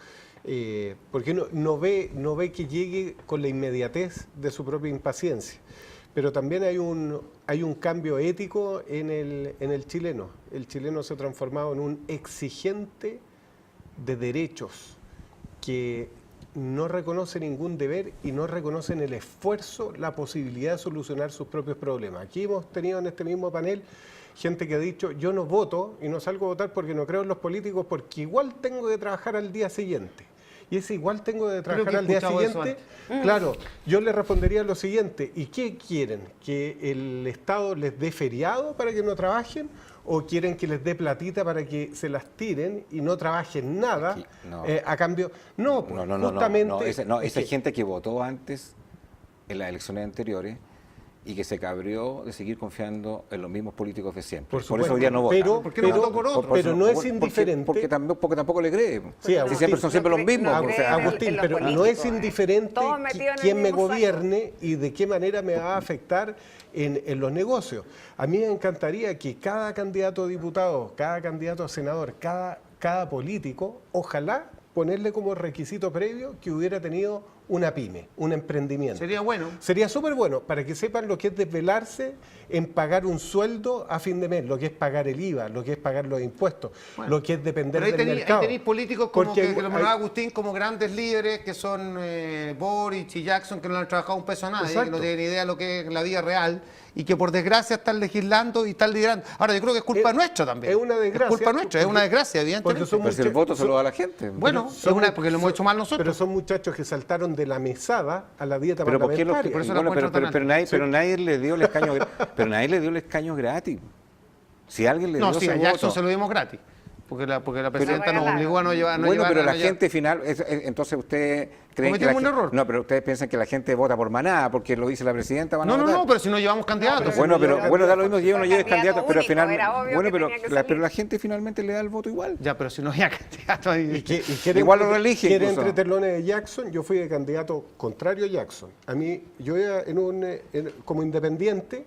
porque no ve que llegue con la inmediatez de su propia impaciencia. Pero también hay un cambio ético en el chileno. El chileno se ha transformado en un exigente de derechos que no reconoce ningún deber y no reconoce en el esfuerzo la posibilidad de solucionar sus propios problemas. Aquí hemos tenido en este mismo panel gente que ha dicho, yo no voto y no salgo a votar porque no creo en los políticos, porque igual tengo que trabajar al día siguiente. Y ese igual tengo de trabajar al día siguiente. Claro, yo le respondería lo siguiente, ¿y qué quieren? ¿Que el Estado les dé feriado para que no trabajen? ¿O quieren que les dé platita para que se las tiren y no trabajen nada a cambio? No, justamente... Esa gente que votó antes en las elecciones anteriores y que se cabrió de seguir confiando en los mismos políticos de siempre. Por eso supuesto, hoy día no vota. pero no es indiferente. Porque tampoco le cree. Sí, Si Agustín, siempre son siempre los mismos. no o cree sea, en Agustín, los pero no políticos, es indiferente Todos metidos en el quién me mismo saco. gobierne y de qué manera me va a afectar en los negocios. A mí me encantaría que cada candidato a diputado, cada candidato a senador, cada político, ojalá ponerle como requisito previo que hubiera tenido una pyme, un emprendimiento. Sería bueno. Sería súper bueno para que sepan lo que es desvelarse en pagar un sueldo a fin de mes, lo que es pagar el IVA, lo que es pagar los impuestos, lo que es depender Pero del mercado. ahí tenéis políticos como Porque que lo mencionaba Agustín, como grandes líderes que son Boric y Jackson, que no han trabajado un peso a nadie, que no tienen idea de lo que es la vida real y que por desgracia están legislando y están liderando. Ahora, yo creo que es culpa nuestra también. Es una desgracia. Es culpa nuestra, es una desgracia, evidentemente. porque pero si el voto se lo da a la gente. Bueno, porque lo hemos hecho mal nosotros. Pero son muchachos que saltaron de la mesada a la dieta Pero ¿por qué parlamentaria. por eso bueno, lo encuentro tan pero nadie le dio el escaño, pero nadie le dio el escaño gratis. Si alguien le dio sí, ese a Jackson voto, se lo dimos gratis. Porque la presidenta nos regalaron. obligó a no llevar. bueno, pero la gente final, entonces usted cree que Cometimos un error. No, pero ustedes piensan que la gente vota por manada porque lo dice la presidenta. Van a votar. No, pero si no llevamos candidatos. Bueno, pero da lo mismo, lleve o no lleve candidato candidato, pero al único, final, era obvio bueno, que pero tenía que salir. pero la gente finalmente le da el voto igual. Ya, pero si no había candidatos ahí. Y quiere Igual lo relige quiere incluso. entre telones de Jackson. Yo fui de candidato contrario a Jackson. A mí, yo era como independiente,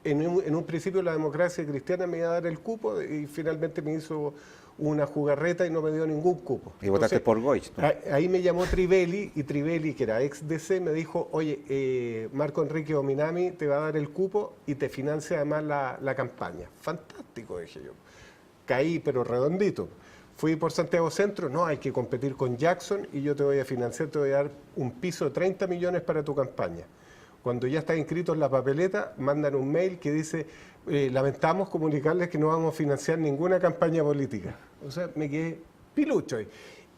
en un principio la democracia cristiana me iba a dar el cupo y finalmente me hizo una jugarreta y no me dio ningún cupo. Y votaste Entonces, por Goich, ¿no? Ahí me llamó Trivelli y Trivelli, que era ex DC, me dijo, oye, Marco Enrique Ominami te va a dar el cupo y te financia además la campaña. Fantástico, dije yo. Caí, pero redondito. Fui por Santiago Centro, no, hay que competir con Jackson y yo te voy a financiar, te voy a dar un piso de 30 millones para tu campaña. Cuando ya está inscrito en la papeleta, mandan un mail que dice, lamentamos comunicarles que no vamos a financiar ninguna campaña política. O sea, me quedé pilucho.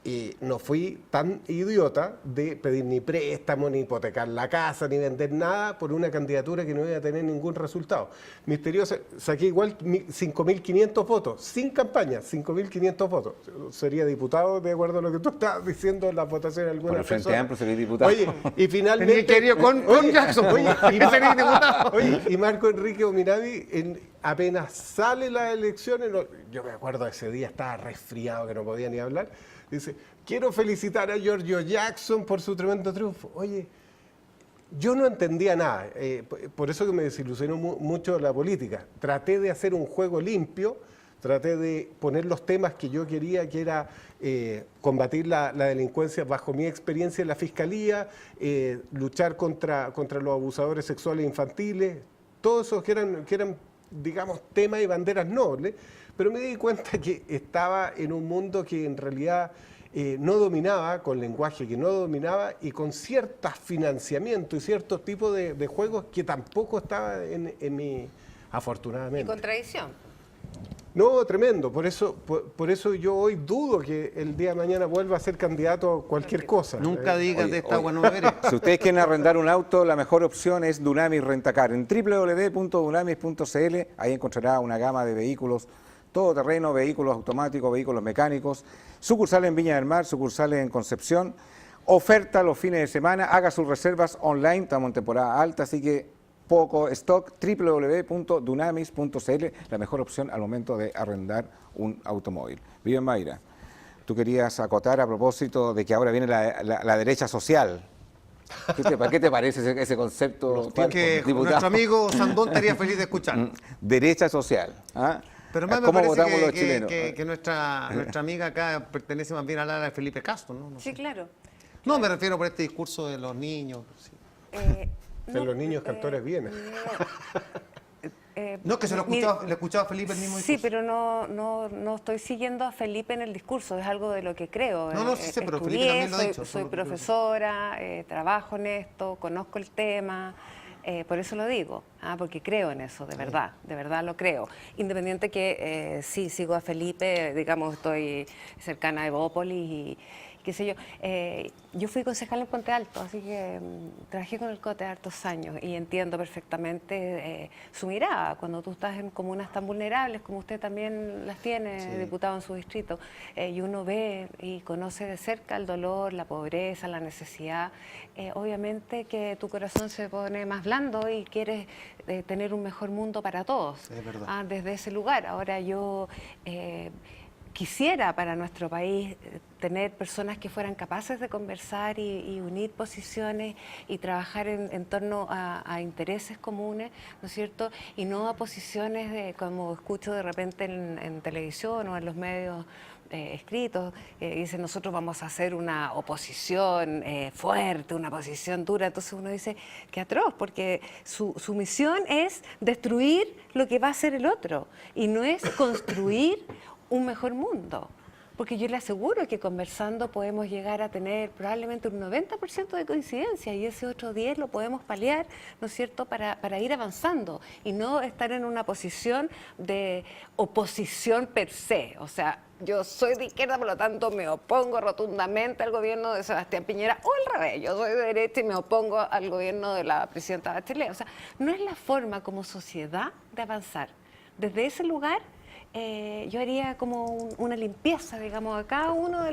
Y no fui tan idiota de pedir ni préstamo, ni hipotecar la casa, ni vender nada por una candidatura que no iba a tener ningún resultado. Misterioso, saqué igual 5.500 votos, sin campaña, 5.500 votos. Sería diputado, de acuerdo a lo que tú estabas diciendo en la votación de alguna Por el Frente persona. Amplio sería diputado. Oye, y finalmente... Querido con Jackson, sería diputado. Oye, y Marco Enrique Ominami, apenas sale las elecciones, yo me acuerdo ese día, estaba resfriado, que no podía ni hablar, dice, quiero felicitar a Giorgio Jackson por su tremendo triunfo. Oye, yo no entendía nada, por eso que me desilusionó mucho la política. Traté de hacer un juego limpio, traté de poner los temas que yo quería, que era combatir la delincuencia bajo mi experiencia en la Fiscalía, luchar contra los abusadores sexuales infantiles, todos esos que eran, digamos, temas y banderas nobles, pero me di cuenta que estaba en un mundo que en realidad no dominaba, con lenguaje que no dominaba y con ciertos financiamientos y ciertos tipos de juegos que tampoco estaba en mi, afortunadamente. Y contradicción. No, tremendo, por eso yo hoy dudo que el día de mañana vuelva a ser candidato a cualquier cosa. Nunca digas de esta agua no beberé. Si ustedes quieren arrendar un auto, la mejor opción es Dunamis Rentacar. En www.dunamis.cl, ahí encontrará una gama de vehículos todoterreno, vehículos automáticos, vehículos mecánicos, sucursales en Viña del Mar, sucursales en Concepción, oferta los fines de semana, haga sus reservas online, estamos en temporada alta, así que poco stock, www.dunamis.cl, la mejor opción al momento de arrendar un automóvil. Vivian Mayra, tú querías acotar a propósito de que ahora viene la derecha social. ¿Qué te parece ese concepto? Que nuestro amigo Sandón estaría feliz de escuchar. Derecha social. ¿Ah? Pero más me ¿Cómo parece votamos los chilenos? que nuestra amiga acá pertenece más bien a la de Felipe Castro, ¿no? Sí, claro. No, me refiero por este discurso de los niños. Sí. De los niños cantores vienen. No, que se lo escuchaba a Felipe el mismo discurso. Sí, pero no estoy siguiendo a Felipe en el discurso, es algo de lo que creo. No, sí sé, pero Felipe también lo ha dicho. Soy profesora, trabajo en esto, conozco el tema, por eso lo digo, porque creo en eso, de verdad lo creo. Independiente que sí sigo a Felipe, digamos, estoy cercana a Evópolis y qué sé yo. Yo fui concejal en Puente Alto, así que trabajé con el COTE hartos años y entiendo perfectamente su mirada. Cuando tú estás en comunas tan vulnerables como usted también las tiene, diputado en su distrito, y uno ve y conoce de cerca el dolor, la pobreza, la necesidad, obviamente que tu corazón se pone más blando y quieres tener un mejor mundo para todos. Es verdad. Desde ese lugar. Ahora yo... quisiera para nuestro país tener personas que fueran capaces de conversar y unir posiciones y trabajar en torno a intereses comunes, ¿no es cierto? Y no a posiciones como escucho de repente en televisión o en los medios escritos, dicen nosotros vamos a hacer una oposición fuerte, una oposición dura. Entonces uno dice que atroz, porque su misión es destruir lo que va a hacer el otro y no es construir un mejor mundo, porque yo le aseguro que conversando podemos llegar a tener probablemente un 90% de coincidencia y ese otro 10 lo podemos paliar, ¿no es cierto?, para ir avanzando y no estar en una posición de oposición per se. O sea, yo soy de izquierda, por lo tanto me opongo rotundamente al gobierno de Sebastián Piñera, o al revés, yo soy de derecha y me opongo al gobierno de la presidenta Bachelet. O sea, no es la forma como sociedad de avanzar. Desde ese lugar yo haría como una limpieza, digamos, a cada uno de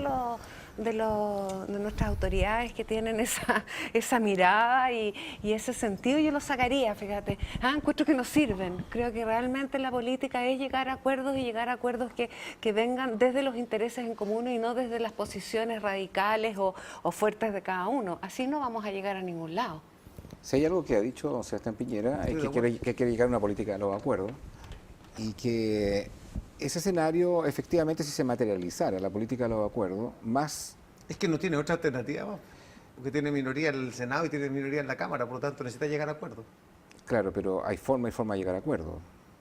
nuestras autoridades que tienen esa mirada y ese sentido, yo lo sacaría, fíjate. Encuentro que nos sirven. Creo que realmente la política es llegar a acuerdos y llegar a acuerdos que vengan desde los intereses en común y no desde las posiciones radicales o fuertes de cada uno. Así no vamos a llegar a ningún lado. Si hay algo que ha dicho Sebastián Piñera, es que quiere llegar a una política de los acuerdos y que ese escenario, efectivamente, si se materializara la política de los acuerdos, más... Es que no tiene otra alternativa, porque tiene minoría en el Senado y tiene minoría en la Cámara, por lo tanto necesita llegar a acuerdos. Claro, pero hay forma y forma de llegar a acuerdos.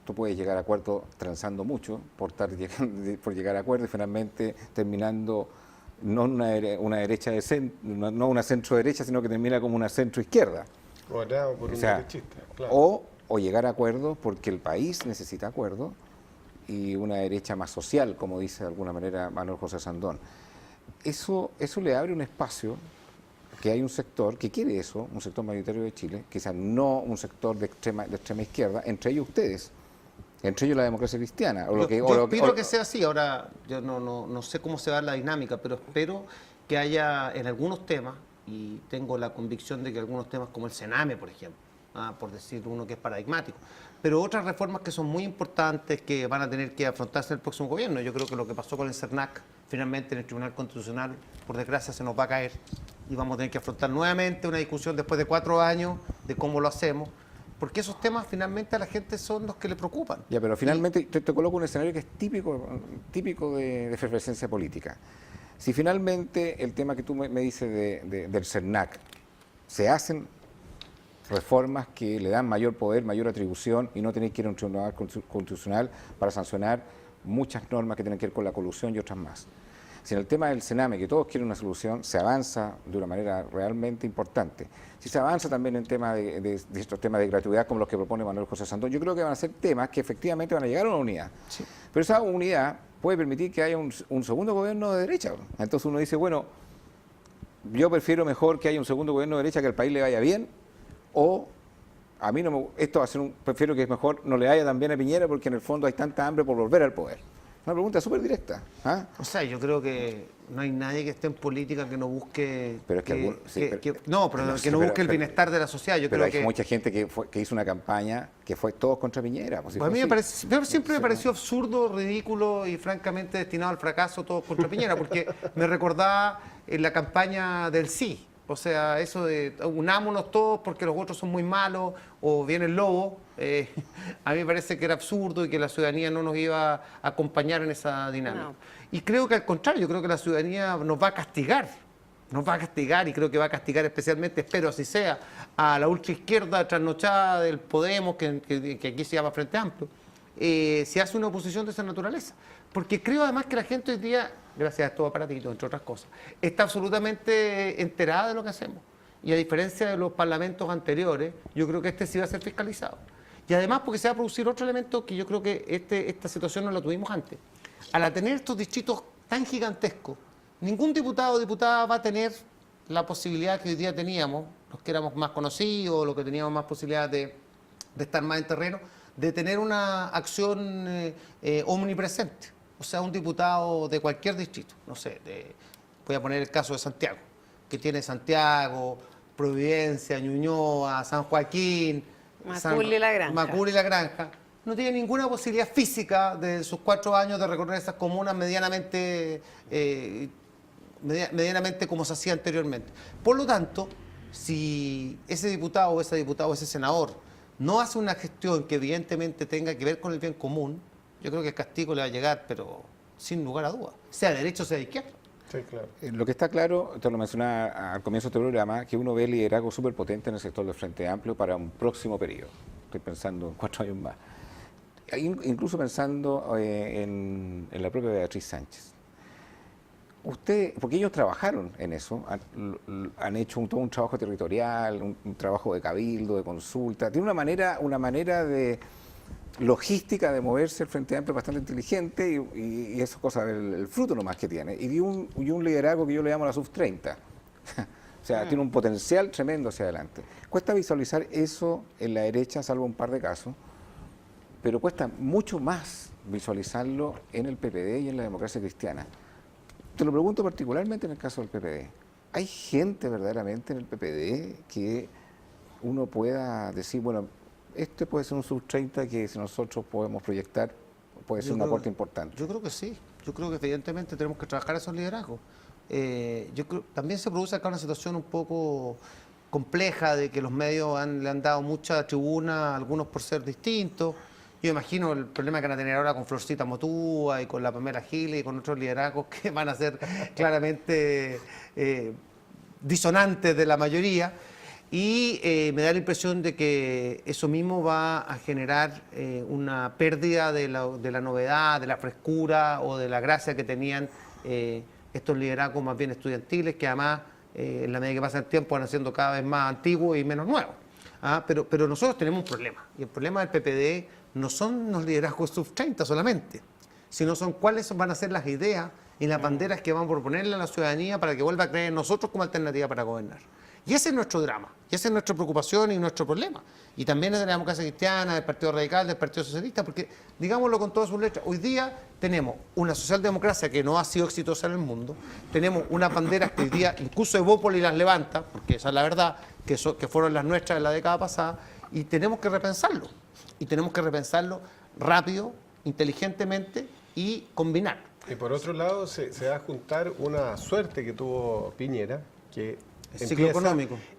Tú puedes llegar a acuerdos transando mucho por llegar a acuerdos y finalmente terminando no una derecha no una centro derecha, sino que termina como una centro izquierda. Gobernado por un derechista, claro. O llegar a acuerdos porque el país necesita acuerdos y una derecha más social, como dice de alguna manera Manuel José Sandón. Eso le abre un espacio, que hay un sector que quiere eso, un sector mayoritario de Chile, quizás no un sector de extrema izquierda, entre ellos ustedes, entre ellos la democracia cristiana. Yo espero que sea así. Ahora, yo no sé cómo se va la dinámica, pero espero que haya en algunos temas, y tengo la convicción de que algunos temas como el Sename, por ejemplo, por decir uno que es paradigmático, pero otras reformas que son muy importantes que van a tener que afrontarse en el próximo gobierno. Yo creo que lo que pasó con el CERNAC, finalmente en el Tribunal Constitucional, por desgracia se nos va a caer y vamos a tener que afrontar nuevamente una discusión después de 4 años de cómo lo hacemos, porque esos temas finalmente a la gente son los que le preocupan. Ya, pero finalmente te coloco un escenario que es típico de efervescencia política. Si finalmente el tema que tú me dices del CERNAC, se hacen reformas que le dan mayor poder, mayor atribución y no tenéis que ir a un tribunal constitucional para sancionar muchas normas que tienen que ver con la colusión y otras más. Si en el tema del Sename, que todos quieren una solución, se avanza de una manera realmente importante. Si se avanza también en temas de estos temas de gratuidad como los que propone Manuel José Sandón, yo creo que van a ser temas que efectivamente van a llegar a una unidad. Sí. Pero esa unidad puede permitir que haya un segundo gobierno de derecha. Entonces uno dice, bueno, yo prefiero mejor que haya un segundo gobierno de derecha, que al país le vaya bien, o a mí esto va a ser prefiero que es mejor no le vaya tan bien a Piñera porque en el fondo hay tanta hambre por volver al poder. Una pregunta súper directa. O sea, yo creo que no hay nadie que esté en política que no busque... Pero es que no busque el bienestar de la sociedad. Yo pero creo hay mucha gente que hizo una campaña que fue todos contra Piñera. Pues a mí siempre me pareció absurdo, ridículo y francamente destinado al fracaso todos contra Piñera, porque me recordaba en la campaña del sí. O sea, eso de unámonos todos porque los otros son muy malos o viene el lobo, a mí me parece que era absurdo y que la ciudadanía no nos iba a acompañar en esa dinámica. No. Y creo que al contrario, yo creo que la ciudadanía nos va a castigar y creo que va a castigar especialmente, espero así sea, a la ultraizquierda trasnochada del Podemos, que aquí se llama Frente Amplio, si hace una oposición de esa naturaleza. Porque creo además que la gente hoy día, gracias a estos aparatitos, entre otras cosas, está absolutamente enterada de lo que hacemos. Y a diferencia de los parlamentos anteriores, yo creo que este sí va a ser fiscalizado. Y además porque se va a producir otro elemento que yo creo que esta situación no la tuvimos antes. Al tener estos distritos tan gigantescos, ningún diputado o diputada va a tener la posibilidad que hoy día teníamos, los que éramos más conocidos, los que teníamos más posibilidad de estar más en terreno, de tener una acción omnipresente. O sea, un diputado de cualquier distrito, no sé, voy a poner el caso de Santiago, que tiene Santiago, Providencia, Ñuñoa, San Joaquín, Macul y La Granja, no tiene ninguna posibilidad física de sus 4 años de recorrer esas comunas medianamente como se hacía anteriormente. Por lo tanto, si ese diputado o esa diputada o ese senador no hace una gestión que evidentemente tenga que ver con el bien común, yo creo que el castigo le va a llegar, pero sin lugar a dudas, sea de derecha o sea de izquierda. Sí, claro. Lo que está claro, te lo mencionaba al comienzo de este programa, que uno ve liderazgo súper potente en el sector del Frente Amplio para un próximo periodo. Estoy pensando en 4 años más. Incluso pensando en la propia Beatriz Sánchez. Porque ellos trabajaron en eso, han hecho todo un trabajo territorial, un trabajo de cabildo, de consulta. Tiene una manera de logística de moverse el Frente Amplio bastante inteligente y eso es cosa del fruto nomás que tiene. Y un liderazgo que yo le llamo la sub-30. O sea, tiene un potencial tremendo hacia adelante. Cuesta visualizar eso en la derecha, salvo un par de casos, pero cuesta mucho más visualizarlo en el PPD y en la democracia cristiana. Te lo pregunto particularmente en el caso del PPD. ¿Hay gente verdaderamente en el PPD que uno pueda decir, bueno, este puede ser un sub-30 que si nosotros podemos proyectar, puede ser un aporte importante? Yo creo que sí. Yo creo que evidentemente tenemos que trabajar esos liderazgos. Yo creo, también se produce acá una situación un poco compleja de que los medios le han dado mucha tribuna, algunos por ser distintos. Yo imagino el problema que van a tener ahora con Florcita Motúa y con la Pamela Giles y con otros liderazgos que van a ser claramente disonantes de la mayoría. Y me da la impresión de que eso mismo va a generar una pérdida de la novedad, de la frescura o de la gracia que tenían estos liderazgos más bien estudiantiles, que además, en la medida que pasa el tiempo, van siendo cada vez más antiguos y menos nuevos. Pero nosotros tenemos un problema, y el problema del PPD no son los liderazgos sub-30 solamente, sino son cuáles van a ser las ideas y las banderas que vamos a proponerle a la ciudadanía para que vuelva a creer en nosotros como alternativa para gobernar. Y ese es nuestro drama, y esa es nuestra preocupación y nuestro problema. Y también es de la democracia cristiana, del Partido Radical, del Partido Socialista, porque, digámoslo con todas sus letras, hoy día tenemos una socialdemocracia que no ha sido exitosa en el mundo, tenemos unas banderas que hoy día incluso Evópolis las levanta, porque esa es la verdad, que fueron las nuestras en la década pasada, y tenemos que repensarlo. Y tenemos que repensarlo rápido, inteligentemente y combinar. Y por otro lado, se va a juntar una suerte que tuvo Piñera, que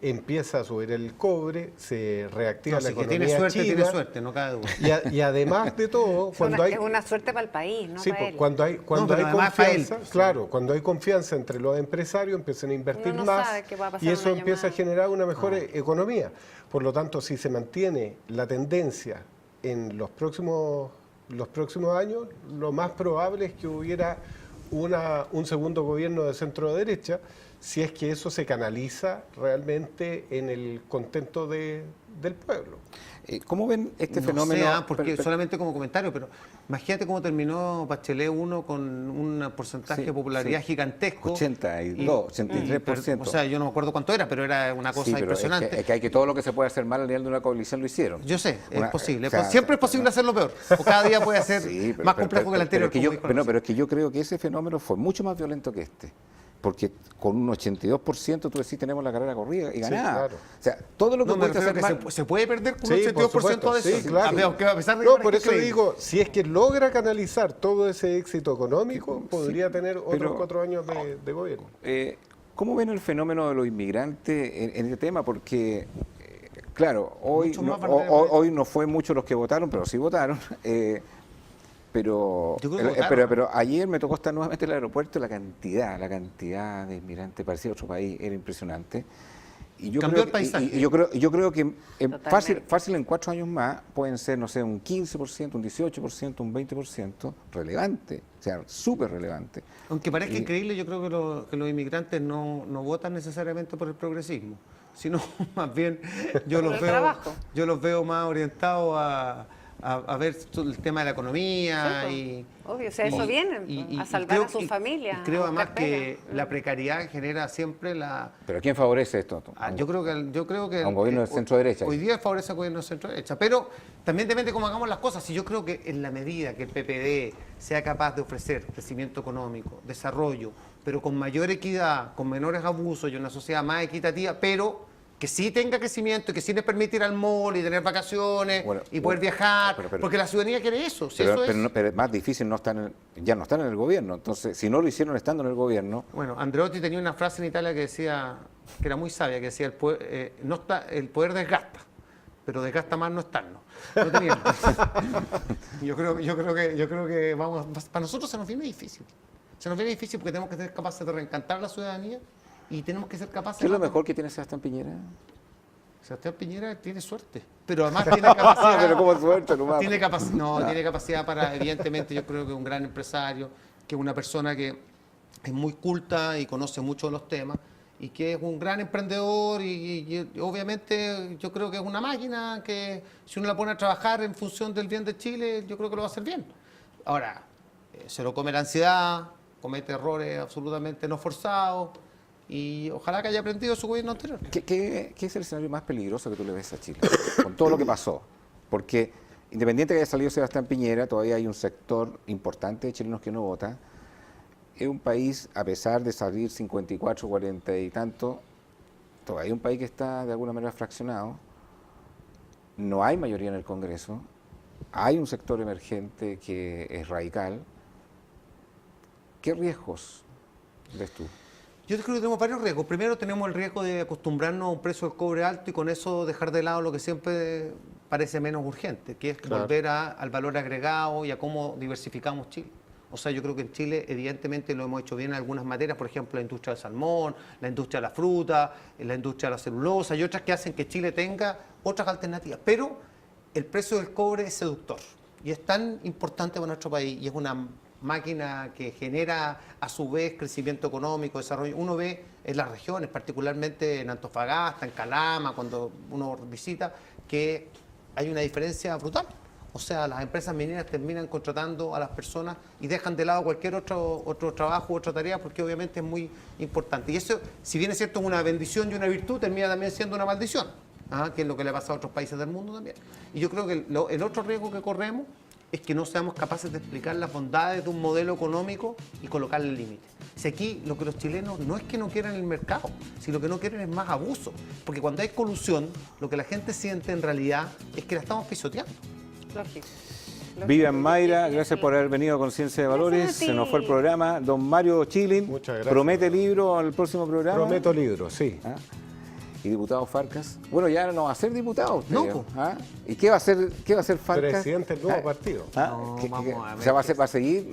empieza a subir el cobre, se reactiva la economía china. Tiene suerte, no cabe duda. Y además de todo, es una suerte para el país, no sí, para él. Cuando hay confianza, cuando hay confianza entre los empresarios, empiezan a invertir más y eso empieza a generar una mejor economía. Por lo tanto, si se mantiene la tendencia en los próximos años, lo más probable es que hubiera un segundo gobierno de centro derecha, si es que eso se canaliza realmente en el contento del pueblo. ¿Cómo ven este fenómeno? No sé, porque solamente como comentario, pero imagínate cómo terminó Bachelet 1 con un porcentaje de popularidad gigantesco. 82, 83%. O sea, yo no me acuerdo cuánto era, pero era una cosa impresionante. Es que todo lo que se puede hacer mal al nivel de una coalición lo hicieron. Yo sé, es posible. Siempre es posible hacerlo peor. O cada día puede ser más complejo que el anterior. Pero es que yo creo que ese fenómeno fue mucho más violento que este. Porque con un 82% tú decís tenemos la carrera corrida y ganada. Sí, claro. O sea, todo lo que puede hacer mal... se puede perder con un 82% de eso. Sí, claro. A pesar de por eso digo, si es que logra canalizar todo ese éxito económico, podría tener otros 4 años de gobierno. ¿Cómo ven el fenómeno de los inmigrantes en este tema? Porque, claro, hoy no fue mucho los que votaron, pero sí votaron. Pero ayer me tocó estar nuevamente en el aeropuerto, la cantidad de inmigrantes, parecía otro país, era impresionante. Y yo Cambió creo, el paisaje. yo creo que fácil en 4 años más pueden ser, no sé, un 15%, un 18%, un 20%, relevante, o sea, súper relevante. Aunque parezca increíble, yo creo que los inmigrantes no votan necesariamente por el progresismo, sino más bien yo los veo más orientados a ver el tema de la economía. Sí, obvio, o sea, eso vienen a salvar a sus familias. Y creo además que la precariedad genera siempre la... ¿Pero quién favorece esto? Yo creo que a un gobierno de centro derecha. Hoy día favorece al gobierno de centro derecha, pero también depende de cómo hagamos las cosas. Y yo creo que en la medida que el PPD sea capaz de ofrecer crecimiento económico, desarrollo, pero con mayor equidad, con menores abusos y una sociedad más equitativa, pero que sí tenga crecimiento y que sí les permita ir al mall y tener vacaciones y poder viajar, porque la ciudadanía quiere eso. Pero es más difícil, ya no están en el gobierno. Entonces, si no lo hicieron estando en el gobierno... Bueno, Andreotti tenía una frase en Italia que decía, que era muy sabia, que decía, el poder desgasta, pero desgasta más no estarnos. No tenía. Yo creo que para nosotros se nos viene difícil. Se nos viene difícil porque tenemos que ser capaces de reencantar a la ciudadanía. Y tenemos que ser capaces... ¿Qué es lo mejor que tiene Sebastián Piñera? Sebastián Piñera tiene suerte, pero además tiene capacidad... pero ¿cómo suerte? Tiene capacidad para, evidentemente, yo creo que es un gran empresario, que es una persona que es muy culta y conoce mucho de los temas, y que es un gran emprendedor y obviamente yo creo que es una máquina que si uno la pone a trabajar en función del bien de Chile, yo creo que lo va a hacer bien. Ahora, se lo come la ansiedad, comete errores absolutamente no forzados, y ojalá que haya aprendido su gobierno anterior. ¿Qué es el escenario más peligroso que tú le ves a Chile? Con todo lo que pasó. Porque independiente de que haya salido Sebastián Piñera, todavía hay un sector importante de chilenos que no vota. Es un país, a pesar de salir 54, 40 y tanto, todavía es un país que está de alguna manera fraccionado. No hay mayoría en el Congreso. Hay un sector emergente que es radical. ¿Qué riesgos ves tú? Yo creo que tenemos varios riesgos. Primero tenemos el riesgo de acostumbrarnos a un precio del cobre alto y con eso dejar de lado lo que siempre parece menos urgente, que es volver al valor agregado y a cómo diversificamos Chile. O sea, yo creo que en Chile evidentemente lo hemos hecho bien en algunas materias, por ejemplo, la industria del salmón, la industria de la fruta, la industria de la celulosa y otras que hacen que Chile tenga otras alternativas. Pero el precio del cobre es seductor y es tan importante para nuestro país y es una máquina que genera a su vez crecimiento económico, desarrollo. Uno ve en las regiones, particularmente en Antofagasta, en Calama, cuando uno visita, que hay una diferencia brutal. O sea, las empresas mineras terminan contratando a las personas y dejan de lado cualquier otro trabajo, otra tarea, porque obviamente es muy importante. Y eso, si bien es cierto, es una bendición y una virtud, termina también siendo una maldición, que es lo que le pasa a otros países del mundo también. Y yo creo que el otro riesgo que corremos es que no seamos capaces de explicar las bondades de un modelo económico y colocarle límites. Si aquí lo que los chilenos no es que no quieran el mercado, si lo que no quieren es más abuso. Porque cuando hay colusión, lo que la gente siente en realidad es que la estamos pisoteando. Lógico. Vivian Mayra, gracias por haber venido a Conciencia de Valores. Se nos fue el programa. Don Mario Chilin, muchas gracias. ¿Promete libro al próximo programa? Prometo libro, sí. ¿Y diputado Farcas? Bueno, ya no va a ser diputado usted. No, ¿Y qué va a hacer Farcas? Presidente del nuevo partido. No, vamos a ver. O sea, va a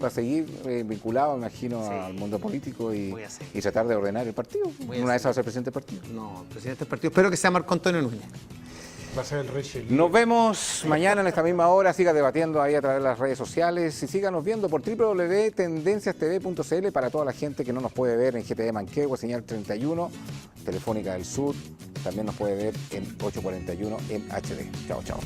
seguir vinculado, imagino, al mundo político y tratar de ordenar el partido. Una vez va a ser presidente del partido. No, presidente del partido. Espero que sea Marco Antonio Núñez. Va a ser el rey. Nos vemos mañana en esta misma hora. Siga debatiendo ahí a través de las redes sociales y síganos viendo por www.tendenciastv.cl para toda la gente que no nos puede ver en GTV Manquehue, señal 31, Telefónica del Sur. También nos puede ver en 841 en HD. Chao, chao.